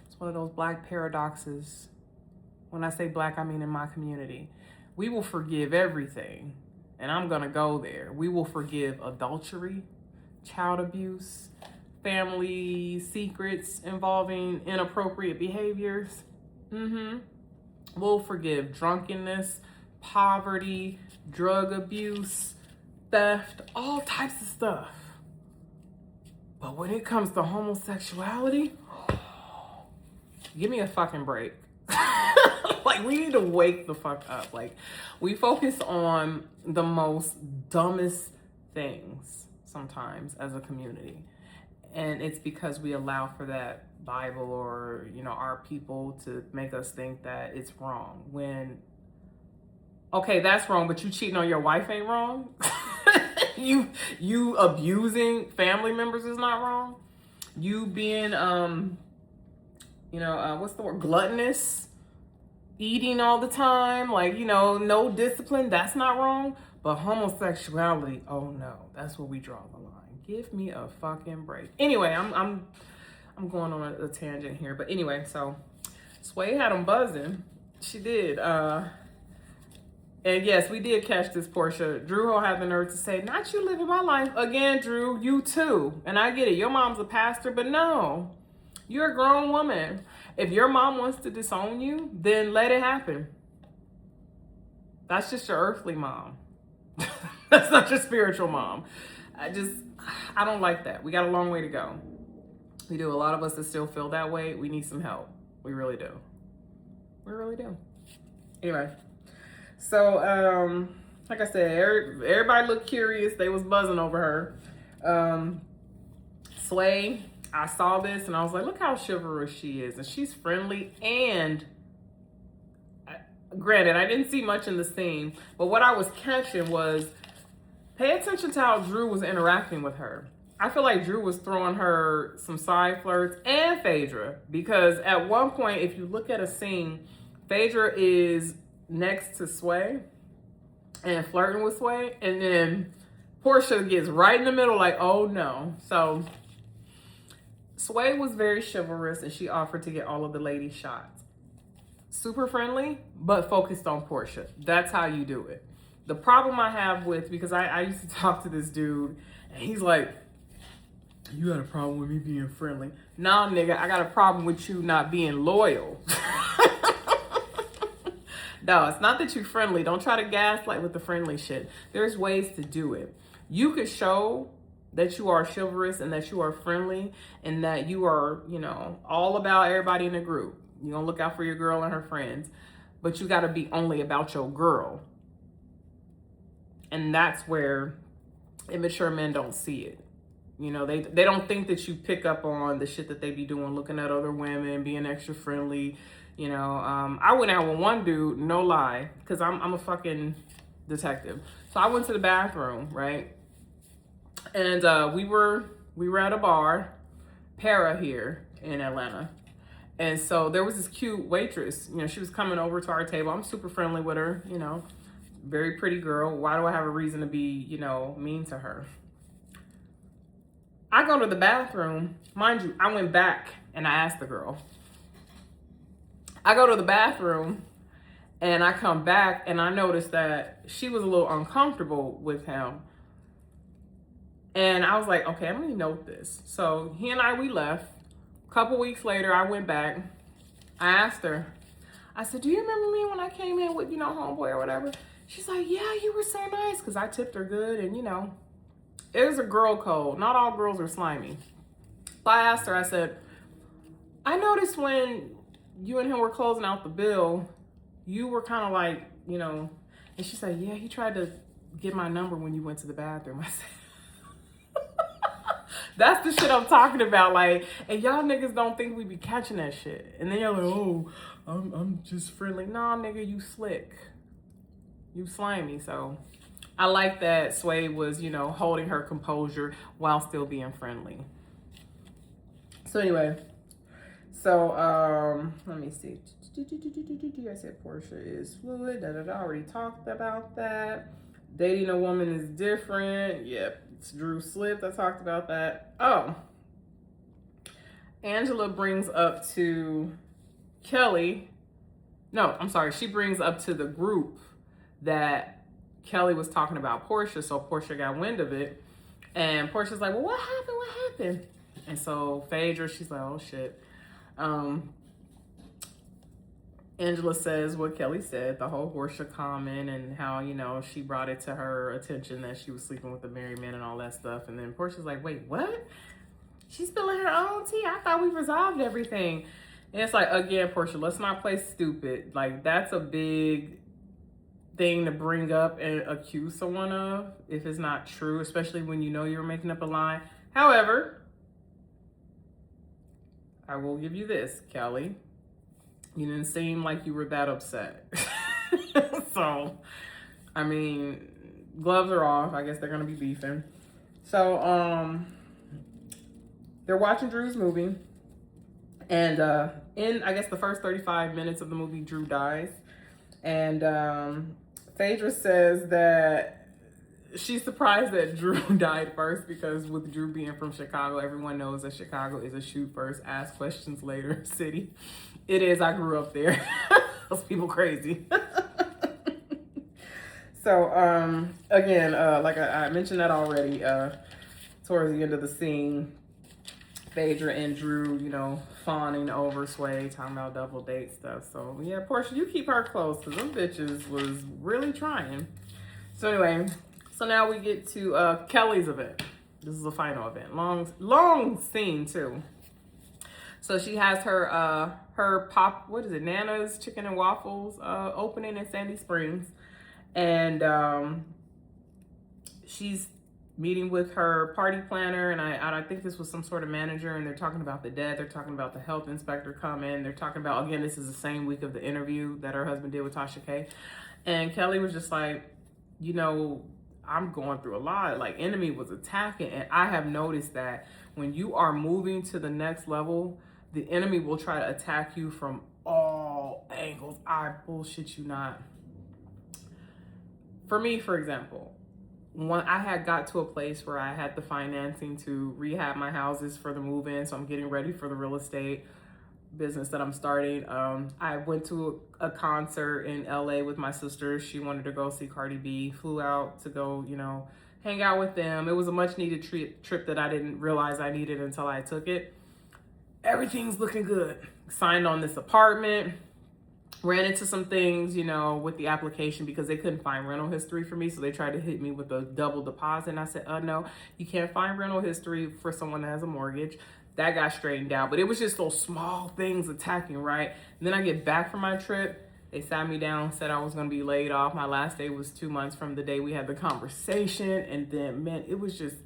It's one of those black paradoxes. When I say black, I mean in my community. We will forgive everything, and I'm gonna go there. We will forgive adultery, child abuse, family secrets involving inappropriate behaviors. We'll forgive drunkenness, poverty, drug abuse, theft, all types of stuff. But when it comes to homosexuality, give me a fucking break. Like, we need to wake the fuck up. Like, we focus on the most dumbest things sometimes as a community. And it's because we allow for that Bible or, you know, our people to make us think that it's wrong. When, okay, that's wrong, but you cheating on your wife ain't wrong. You abusing family members is not wrong. You being, what's the word? Gluttonous. Eating all the time, like, you know, no discipline, that's not wrong. But homosexuality, oh no, that's where we draw the line. Give me a fucking break. Anyway, I'm going on a tangent here, but anyway, so Sway had them buzzing. She did. And yes, we did catch this, Portia. Drew had the nerve to say, not you living my life. Again, Drew, you too. And I get it, your mom's a pastor, but no, you're a grown woman. If your mom wants to disown you, then let it happen. That's just your earthly mom. That's not your spiritual mom. I don't like that. We got a long way to go. We do. A lot of us that still feel that way, we need some help. We really do. We really do. Anyway, so like I said, everybody looked curious. They was buzzing over her. Sway, I saw this and I was like, look how chivalrous she is. And she's friendly, and Granted, I didn't see much in the scene, but what I was catching was, pay attention to how Drew was interacting with her. I feel like Drew was throwing her some side flirts, and Phaedra, because at one point, if you look at a scene, Phaedra is next to Sway and flirting with Sway, and then Portia gets right in the middle like, oh no. So Sway was very chivalrous, and she offered to get all of the ladies shots. Super friendly, but focused on Portia. That's how you do it. The problem I have with, because I used to talk to this dude, and he's like, you got a problem with me being friendly? Nah, nigga, I got a problem with you not being loyal. No, it's not that you're friendly. Don't try to gaslight with the friendly shit. There's ways to do it. You could show that you are chivalrous and that you are friendly and that you are, you know, all about everybody in the group. You're going to look out for your girl and her friends, but you got to be only about your girl. And that's where immature men don't see it. You know, they don't think that you pick up on the shit that they be doing, looking at other women, being extra friendly. You know, I went out with one dude, no lie, because I'm a fucking detective. So I went to the bathroom, right? And we were at a bar, Para here in Atlanta. And so there was this cute waitress, you know, she was coming over to our table. I'm super friendly with her, you know, very pretty girl. Why do I have a reason to be, you know, mean to her? I go to the bathroom. Mind you, I went back and I asked the girl. I go to the bathroom and I come back and I noticed that she was a little uncomfortable with him. And I was like, okay, I'm gonna note this. So he and we left. A couple weeks later, I went back. I asked her, I said, do you remember me when I came in with, you know, homeboy or whatever? She's like, yeah, you were so nice, because I tipped her good. And, you know, it was a girl code. Not all girls are slimy. So I asked her, I said, I noticed when you and him were closing out the bill, you were kind of like, you know, and she said, yeah, he tried to get my number when you went to the bathroom. I said, that's the shit I'm talking about. Like, and y'all niggas don't think we be catching that shit. And then you're like, oh, I'm just friendly. Nah, nigga, you slick. You slimy. So I like that Sway was, you know, holding her composure while still being friendly. So anyway, so let me see. I said Portia is fluid. I already talked about that. Dating a woman is different. Yep. It's Drew slipped. I talked about that. Oh. Angela brings up to Kelly. No, I'm sorry. She brings up to the group that Kelly was talking about Portia. So Portia got wind of it. And Portia's like, well, what happened? What happened? And so Phaedra, she's like, oh shit. Angela says what Kelly said, the whole Portia comment and how, you know, she brought it to her attention that she was sleeping with a married man and all that stuff. And then Portia's like, wait, what? She's spilling her own tea? I thought we resolved everything. And it's like, again, Portia, let's not play stupid. Like, that's a big thing to bring up and accuse someone of if it's not true, especially when you know you're making up a lie. However, I will give you this, Kelly. You didn't seem like you were that upset. So, I mean, gloves are off. I guess they're going to be beefing. So, they're watching Drew's movie. And in, I guess, the first 35 minutes of the movie, Drew dies. And Phaedra says that she's surprised that Drew died first because with Drew being from Chicago, everyone knows that Chicago is a shoot first, ask questions later city. It is. I grew up there. Those people crazy. So, again, like I mentioned that already, towards the end of the scene, Phaedra and Drew, you know, fawning over Sway, talking about double date stuff. So, yeah, Portia, you keep her close because them bitches was really trying. So, anyway, so now we get to Kelly's event. This is a final event. Long scene, too. So she has her pop, what is it, Nana's Chicken and Waffles opening in Sandy Springs. And she's meeting with her party planner, and I think this was some sort of manager, and they're talking about the debt. They're talking about the health inspector coming. They're talking about, again, this is the same week of the interview that her husband did with Tasha K. And Kelly was just like, you know, I'm going through a lot. Like, enemy was attacking. And I have noticed that when you are moving to the next level, the enemy will try to attack you from all angles. I bullshit you not. For me, for example, when I had got to a place where I had the financing to rehab my houses for the move-in, so I'm getting ready for the real estate business that I'm starting. I went to a concert in LA with my sister. She wanted to go see Cardi B, flew out to go, you know, hang out with them. It was a much needed trip that I didn't realize I needed until I took it. Everything's looking good. Signed on this apartment. Ran into some things, you know, with the application because they couldn't find rental history for me. So they tried to hit me with a double deposit. And I said, no, you can't find rental history for someone that has a mortgage. That got straightened out. But it was just those small things attacking, right? And then I get back from my trip. They sat me down, said I was going to be laid off. My last day was 2 months from the day we had the conversation. And then, man, it was just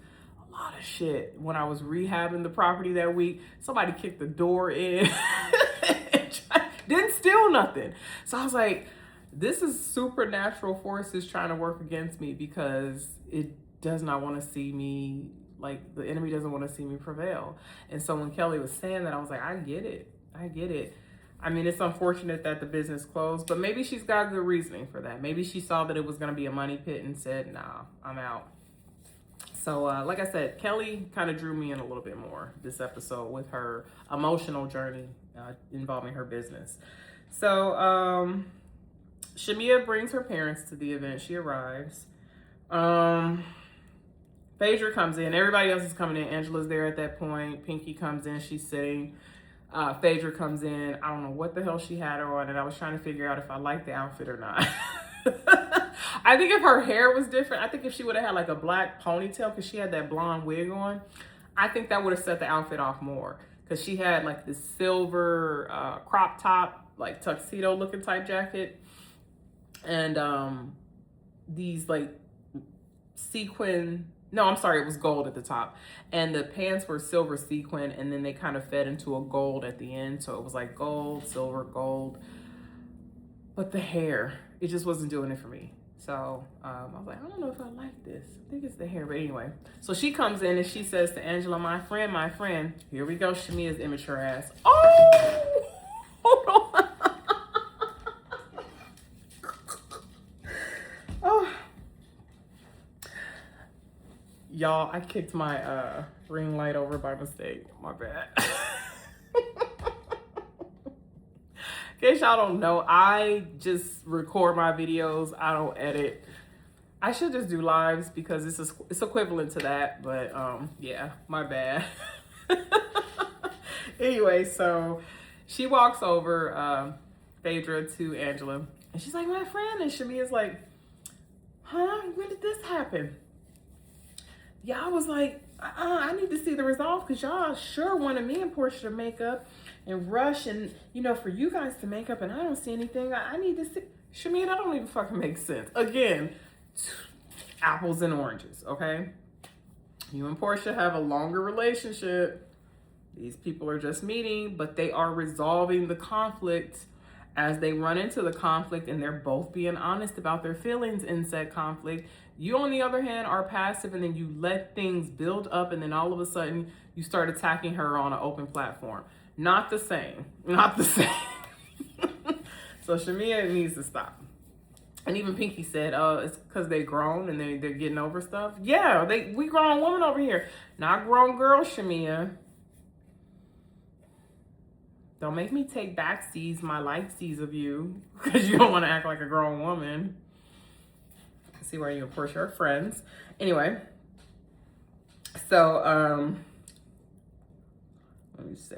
a lot of shit. When I was rehabbing the property that week, somebody kicked the door in. Didn't steal nothing. So I was like, this is supernatural forces trying to work against me because it does not want to see me, like the enemy doesn't want to see me prevail. And so when Kelly was saying that, I was like, I get it. I get it. I mean, it's unfortunate that the business closed, but maybe she's got good reasoning for that. Maybe she saw that it was going to be a money pit and said, nah, I'm out. So like I said, Kelly kind of drew me in a little bit more this episode with her emotional journey involving her business. So Shamia brings her parents to the event. She arrives. Phaedra comes in. Everybody else is coming in. Angela's there at that point. Pinky comes in. She's sitting. Phaedra comes in. I don't know what the hell she had her on, and I was trying to figure out if I liked the outfit or not. I think if her hair was different, I think if she would have had like a black ponytail because she had that blonde wig on, I think that would have set the outfit off more because she had like this silver crop top, like tuxedo looking type jacket, and these like sequin, no, I'm sorry, it was gold at the top, and the pants were silver sequin, and then they kind of fed into a gold at the end, so it was like gold, silver, gold. But the hair, it just wasn't doing it for me. So I was like, I don't know if I like this. I think it's the hair, but anyway. So she comes in and she says to Angela, my friend. Here we go, Shamia's immature ass. Oh, hold on. Oh. Y'all, I kicked my ring light over by mistake. My bad. In case y'all don't know, I just record my videos. I don't edit. I should just do lives because it's equivalent to that. But yeah, my bad. Anyway, so she walks over, Phaedra, to Angela, and she's like, my friend. And Shamia's like, huh? When did this happen? Y'all was like, I need to see the results because y'all sure wanted me and Portia to make up and rush and, you know, for you guys to make up and I don't see anything. I need to see. Shamia, that don't even fucking make sense. Again, apples and oranges, okay? You and Portia have a longer relationship. These people are just meeting, but they are resolving the conflict as they run into the conflict and they're both being honest about their feelings in said conflict. You, on the other hand, are passive and then you let things build up and then all of a sudden you start attacking her on an open platform. Not the same. Not the same. So Shamia needs to stop. And even Pinky said, it's because they grown and they're getting over stuff. Yeah, we grown women over here. Not grown girls, Shamia. Don't make me take back seas, my life seas of you, because you don't want to act like a grown woman. See where you and Portia are friends. Anyway, so let me see.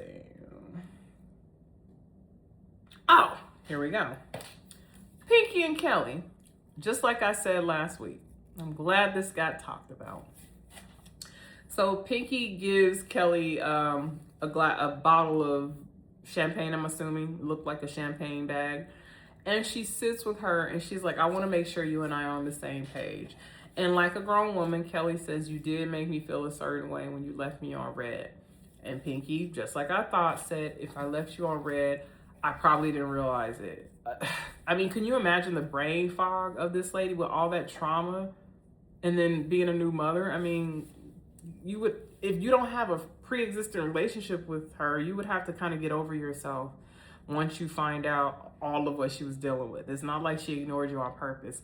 Oh, here we go. Pinky and Kelly, just like I said last week. I'm glad this got talked about. So Pinky gives Kelly a bottle of champagne, I'm assuming. It looked like a champagne bag. And she sits with her and she's like, I want to make sure you and I are on the same page. And like a grown woman, Kelly says, you did make me feel a certain way when you left me on red. And Pinky, just like I thought, said, if I left you on red, I probably didn't realize it. I mean, can you imagine the brain fog of this lady with all that trauma and then being a new mother? I mean, you would, if you don't have a pre-existing relationship with her, you would have to kind of get over yourself once you find out all of what she was dealing with. It's not like she ignored you on purpose.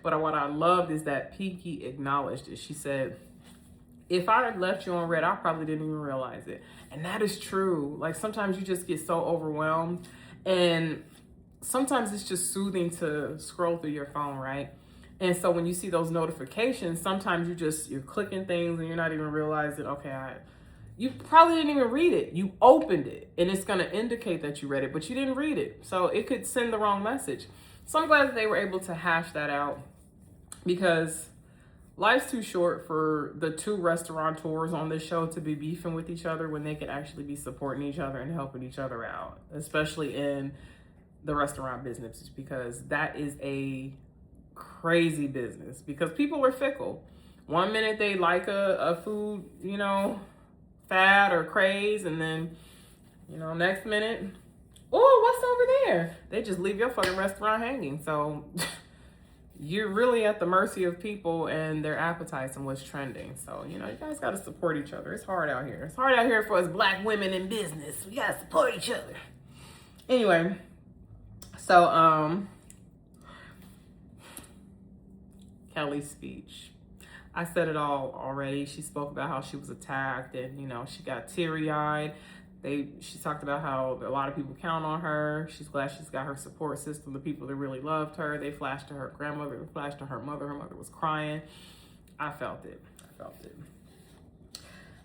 But what I loved is that Pinky acknowledged it. She said, if I had left you on red, I probably didn't even realize it. And that is true. Like sometimes you just get so overwhelmed, and sometimes it's just soothing to scroll through your phone, right? And so when you see those notifications, sometimes you're clicking things and you're not even realizing, okay, you probably didn't even read it. You opened it and it's going to indicate that you read it, but you didn't read it. So it could send the wrong message. So I'm glad that they were able to hash that out, because life's too short for the two restaurateurs on this show to be beefing with each other when they could actually be supporting each other and helping each other out, especially in the restaurant business, because that is a crazy business, because people are fickle. One minute they like a food, fad or craze, and then, next minute, oh, what's over there? They just leave your fucking restaurant hanging. So you're really at the mercy of people and their appetites and what's trending. So, you guys got to support each other. It's hard out here. It's hard out here for us Black women in business. We got to support each other. Anyway, so, Kelly's speech. I said it all already. She spoke about how she was attacked and, she got teary-eyed. She talked about how a lot of people count on her. She's glad she's got her support system, the people that really loved her. They flashed to her grandmother, they flashed to her mother. Her mother was crying. I felt it.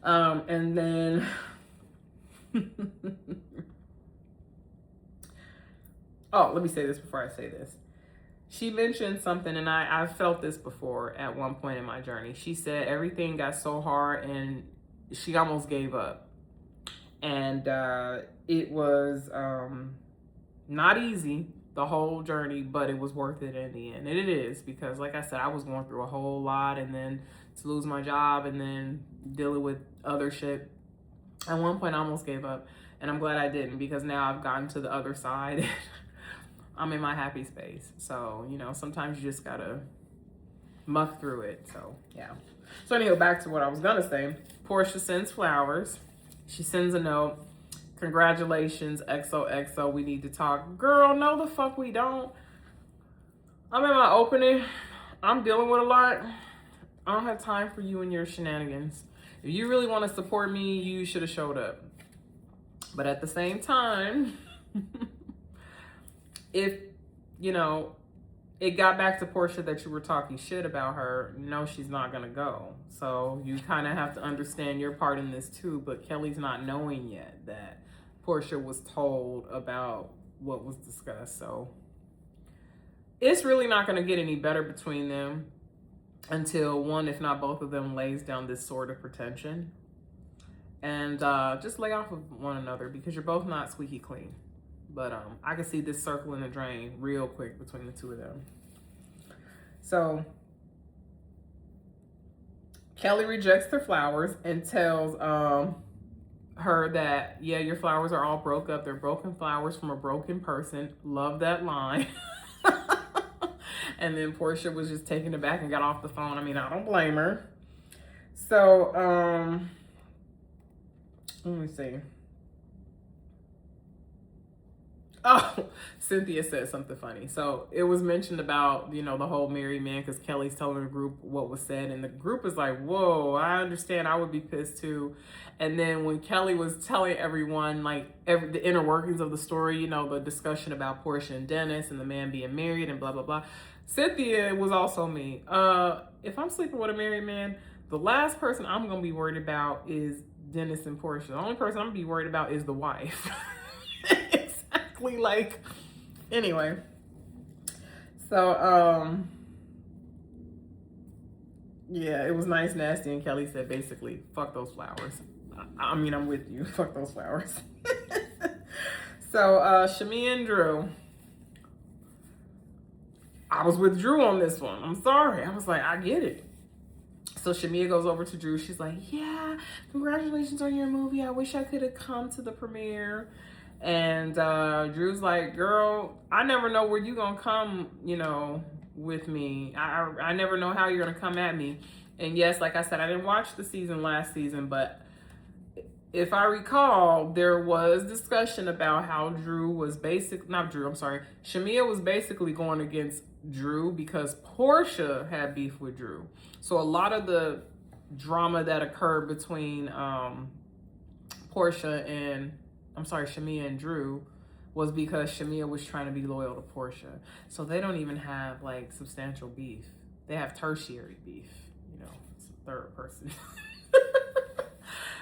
And then oh, let me say this before I say this. She mentioned something, and I've felt this before at one point in my journey. She said everything got so hard and she almost gave up. And it was not easy, the whole journey, but it was worth it in the end. And it is, because like I said, I was going through a whole lot, and then to lose my job and then dealing with other shit. At one point I almost gave up, and I'm glad I didn't, because now I've gotten to the other side. I'm in my happy space. So, sometimes you just gotta muck through it. So, yeah. So anyway, back to what I was gonna say. Portia sends flowers. She sends a note. Congratulations, XOXO. We need to talk. Girl, no the fuck we don't. I'm in my opening. I'm dealing with a lot. I don't have time for you and your shenanigans. If you really want to support me, you should have showed up. But at the same time, if, it got back to Portia that you were talking shit about her, no, she's not going to go. So you kind of have to understand your part in this too. But Kelly's not knowing yet that Portia was told about what was discussed. So it's really not going to get any better between them until one, if not both of them, lays down this sword of pretension. And just lay off of one another, because you're both not squeaky clean. But I can see this circling the drain real quick between the two of them. So Kelly rejects her flowers and tells her that, yeah, your flowers are all broke up. They're broken flowers from a broken person. Love that line. And then Portia was just taken aback and got off the phone. I mean, I don't blame her. So let me see. Oh, Cynthia said something funny. So it was mentioned about, the whole married man, because Kelly's telling the group what was said. And the group is like, whoa, I understand. I would be pissed too. And then when Kelly was telling everyone, the inner workings of the story, the discussion about Portia and Dennis and the man being married and blah, blah, blah. Cynthia was also me. If I'm sleeping with a married man, the last person I'm going to be worried about is Dennis and Portia. The only person I'm going to be worried about is the wife. Anyway, so yeah, it was nice, nasty, and Kelly said basically, fuck those flowers. I mean, I'm with you. Fuck those flowers. So Shamia and Drew, I was with Drew on this one. I'm sorry. I was like, I get it. So Shamia goes over to Drew. She's like, yeah, congratulations on your movie. I wish I could have come to the premiere. And Drew's like, girl, I never know where you gonna come, with me. I never know how you're gonna come at me. And yes, like I said, I didn't watch the season last season, but if I recall, there was discussion about how Shamia was basically going against Drew because Portia had beef with Drew. So a lot of the drama that occurred between Shamia and Drew was because Shamia was trying to be loyal to Portia. So they don't even have like substantial beef. They have tertiary beef, it's a third person.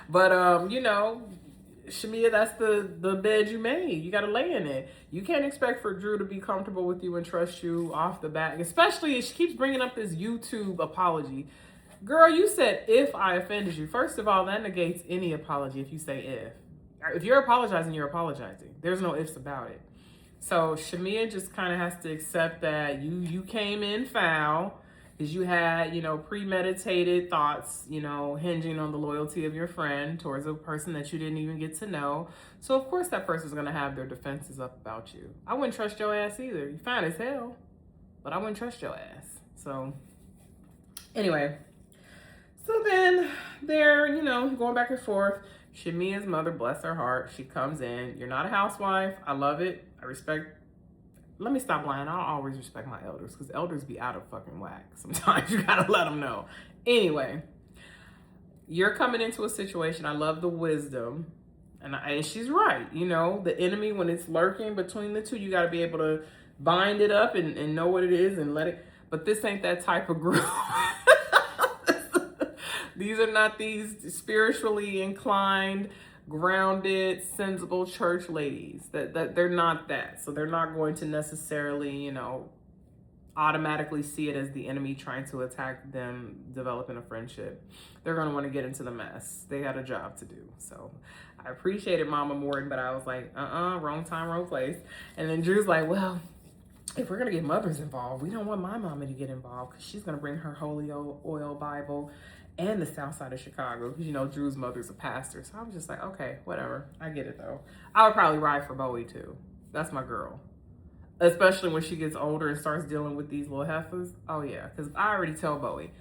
But Shamia, that's the bed you made. You got to lay in it. You can't expect for Drew to be comfortable with you and trust you off the bat, especially if she keeps bringing up this YouTube apology. Girl, you said if I offended you. First of all, that negates any apology if you say if. If you're apologizing, you're apologizing. There's no ifs about it. So Shamia just kind of has to accept that you came in foul because you had, premeditated thoughts, hinging on the loyalty of your friend towards a person that you didn't even get to know. So of course that person's going to have their defenses up about you. I wouldn't trust your ass either. You fine as hell, but I wouldn't trust your ass. So anyway, so then they're, going back and forth. Shamia's mother, bless her heart, she comes in. You're not a housewife. I love it. I respect. Let me stop lying. I'll always respect my elders because elders be out of fucking whack. Sometimes you gotta let them know. Anyway, you're coming into a situation. I love the wisdom. And she's right. The enemy, when it's lurking between the two, you gotta be able to bind it up and know what it is and let it. But this ain't that type of group. These are not these spiritually inclined, grounded, sensible church ladies. That they're not that. So they're not going to necessarily, automatically see it as the enemy trying to attack them developing a friendship. They're going to want to get into the mess. They got a job to do. So I appreciated Mama Morton, but I was like, wrong time, wrong place. And then Drew's like, well, if we're going to get mothers involved, we don't want my mama to get involved because she's going to bring her holy oil Bible and the south side of Chicago, because Drew's mother's a pastor. So I was just like, okay, whatever. I get it though. I would probably ride for Bowie too. That's my girl. Especially when she gets older and starts dealing with these little heifers. Oh yeah, because I already tell Bowie,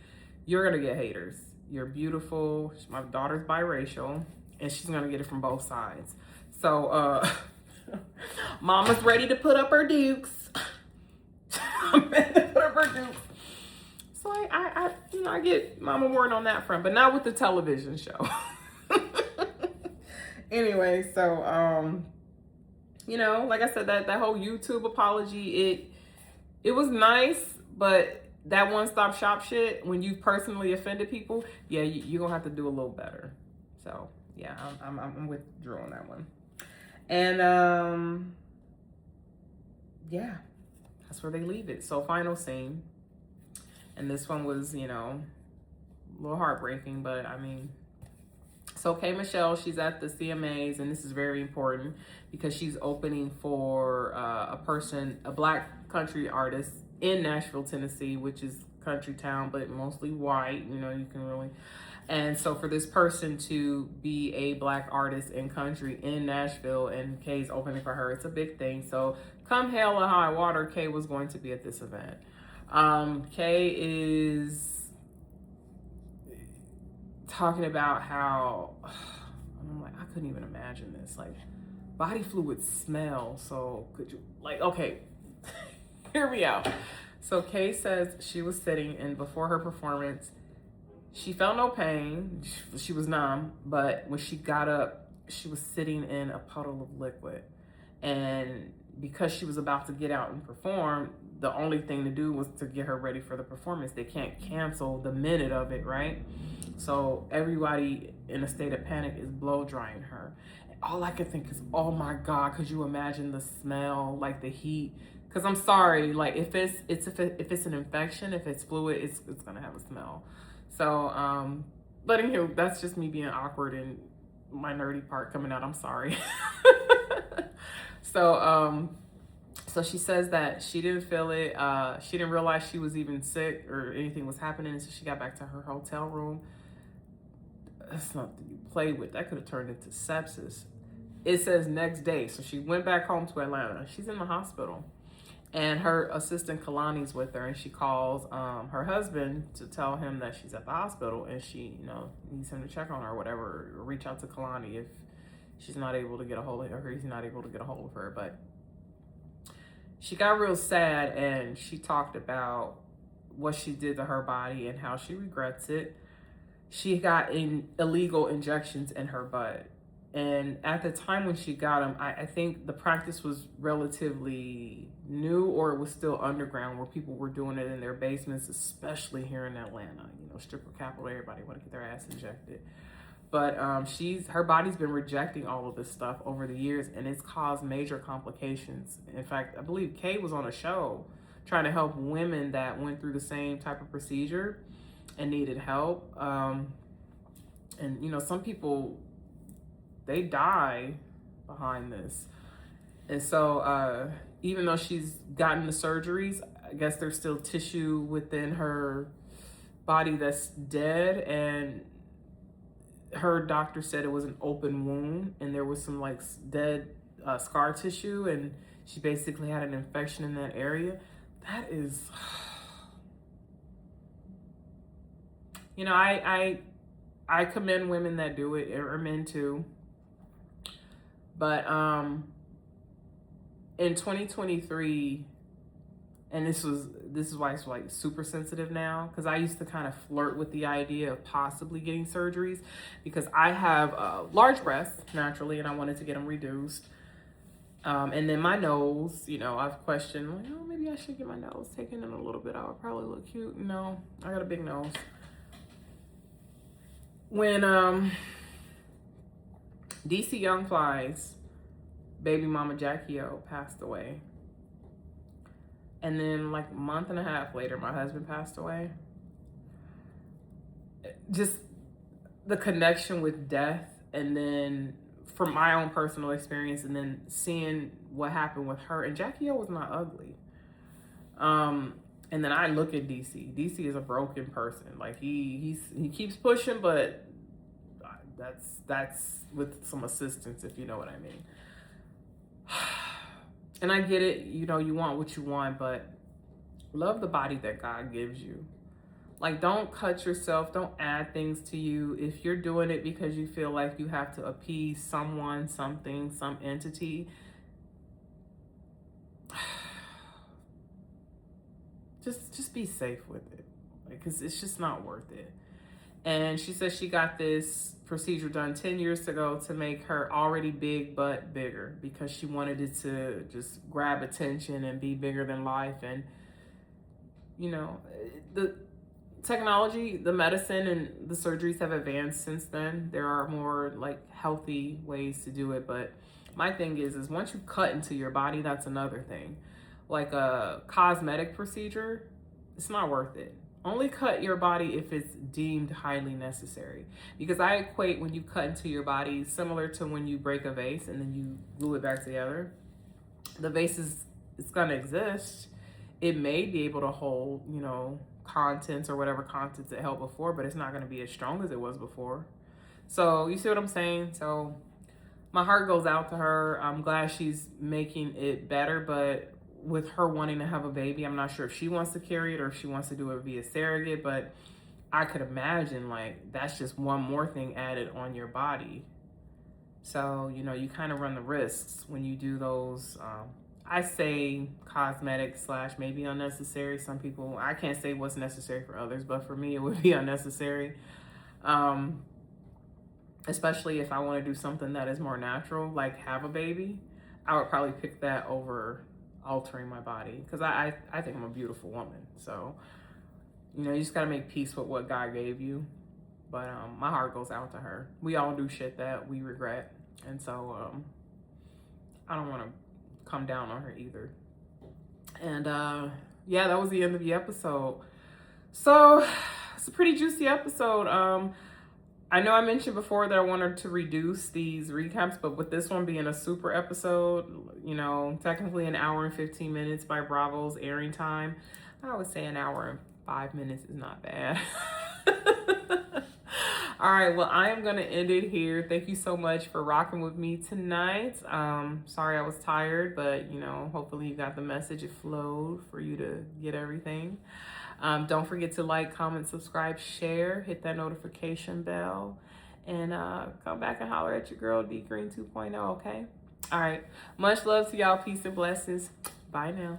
you're gonna get haters. You're beautiful. My daughter's biracial, and she's gonna get it from both sides. So Mama's ready to put up her dukes. I'm ready to put up her dukes. So I get Mama Morton on that front, but not with the television show. Anyway, so like I said, that whole YouTube apology, it was nice, but that one-stop shop shit, when you personally offended people, yeah, you're gonna have to do a little better. So yeah, I'm with Drew on that one. And yeah, that's where they leave it. So final scene. And this one was, a little heartbreaking, but I mean, so K. Michelle, she's at the CMAs, and this is very important because she's opening for a Black country artist in Nashville, Tennessee, which is country town, but mostly white, you can really. And so for this person to be a Black artist in country in Nashville, and Kay's opening for her, it's a big thing. So come hell or high water, Kay was going to be at this event. Kay is talking about how, I'm like, I couldn't even imagine this. Like, body fluids smell, so could you, okay, hear me out. So Kay says she was sitting, and before her performance, she felt no pain. She was numb, but when she got up, she was sitting in a puddle of liquid. And because she was about to get out and perform, the only thing to do was to get her ready for the performance. They can't cancel the minute of it, right? So everybody in a state of panic is blow drying her. And all I could think is, oh my God, could you imagine the smell, like the heat? Because I'm sorry, like if it's an infection, if it's fluid, it's gonna have a smell. So that's just me being awkward and my nerdy part coming out. I'm sorry. So So she says that she didn't feel it. She didn't realize she was even sick or anything was happening. So she got back to her hotel room. That's nothing you play with. That could have turned into sepsis. It says next day. So she went back home to Atlanta. She's in the hospital. And her assistant Kalani's with her, and she calls her husband to tell him that she's at the hospital, and she, needs him to check on her or whatever, or reach out to Kalani if she's not able to get a hold of her, or he's not able to get a hold of her. But she got real sad, and she talked about what she did to her body and how she regrets it. She got illegal injections in her butt. And at the time when she got them, I think the practice was relatively new, or it was still underground where people were doing it in their basements, especially here in Atlanta. Stripper capital, everybody want to get their ass injected. But her body's been rejecting all of this stuff over the years, and it's caused major complications. In fact, I believe Kay was on a show trying to help women that went through the same type of procedure and needed help. And some people, they die behind this. And so even though she's gotten the surgeries, I guess there's still tissue within her body that's dead. And her doctor said it was an open wound, and there was some dead scar tissue, and she basically had an infection in that area. That is, I commend women that do it, or men too. But in 2023, and this is why it's super sensitive now, because I used to kind of flirt with the idea of possibly getting surgeries, because I have large breasts naturally, and I wanted to get them reduced. And then my nose, I've questioned, maybe I should get my nose taken in a little bit. I would probably look cute. No, I got a big nose. When DC Young Fly's baby mama Jackie O passed away, and then a month and a half later, my husband passed away. Just the connection with death, and then from my own personal experience, and then seeing what happened with her. And Jackie O was not ugly. And then I look at DC. DC is a broken person. He keeps pushing, but that's with some assistance, if you know what I mean. And I get it, you want what you want, but love the body that God gives you. Don't cut yourself, don't add things to you. If you're doing it because you feel like you have to appease someone, something, some entity, just be safe with it, because it's just not worth it. And she says she got this procedure done 10 years ago to make her already big butt bigger, because she wanted it to just grab attention and be bigger than life. And the technology, the medicine, and the surgeries have advanced since then. There are more healthy ways to do it. But my thing is once you cut into your body, that's another thing. A cosmetic procedure, it's not worth it. Only cut your body if it's deemed highly necessary. Because I equate when you cut into your body similar to when you break a vase and then you glue it back together. The vase it's gonna exist. It may be able to hold, contents or whatever contents it held before, but it's not gonna be as strong as it was before. So you see what I'm saying? So my heart goes out to her. I'm glad she's making it better, but with her wanting to have a baby, I'm not sure if she wants to carry it or if she wants to do it via surrogate, but I could imagine that's just one more thing added on your body. So, you kind of run the risks when you do those, I say cosmetic / maybe unnecessary. Some people, I can't say what's necessary for others, but for me, it would be unnecessary. Especially if I want to do something that is more natural, like have a baby, I would probably pick that over altering my body, because I think I'm a beautiful woman. So you just got to make peace with what God gave you. But my heart goes out to her. We all do shit that we regret, and so I don't want to come down on her either. And yeah, that was the end of the episode. So it's a pretty juicy episode. I know I mentioned before that I wanted to reduce these recaps, but with this one being a super episode, you know, technically an hour and 15 minutes by Bravo's airing time, I would say an hour and 5 minutes is not bad. All right, well, I am going to end it here. Thank you so much for rocking with me tonight. Sorry I was tired, but, you know, hopefully you got the message. It flowed for you to get everything. Don't forget to like, comment, subscribe, share, hit that notification bell, and come back and holler at your girl, D Green 2.0, okay? All right. Much love to y'all. Peace and blessings. Bye now.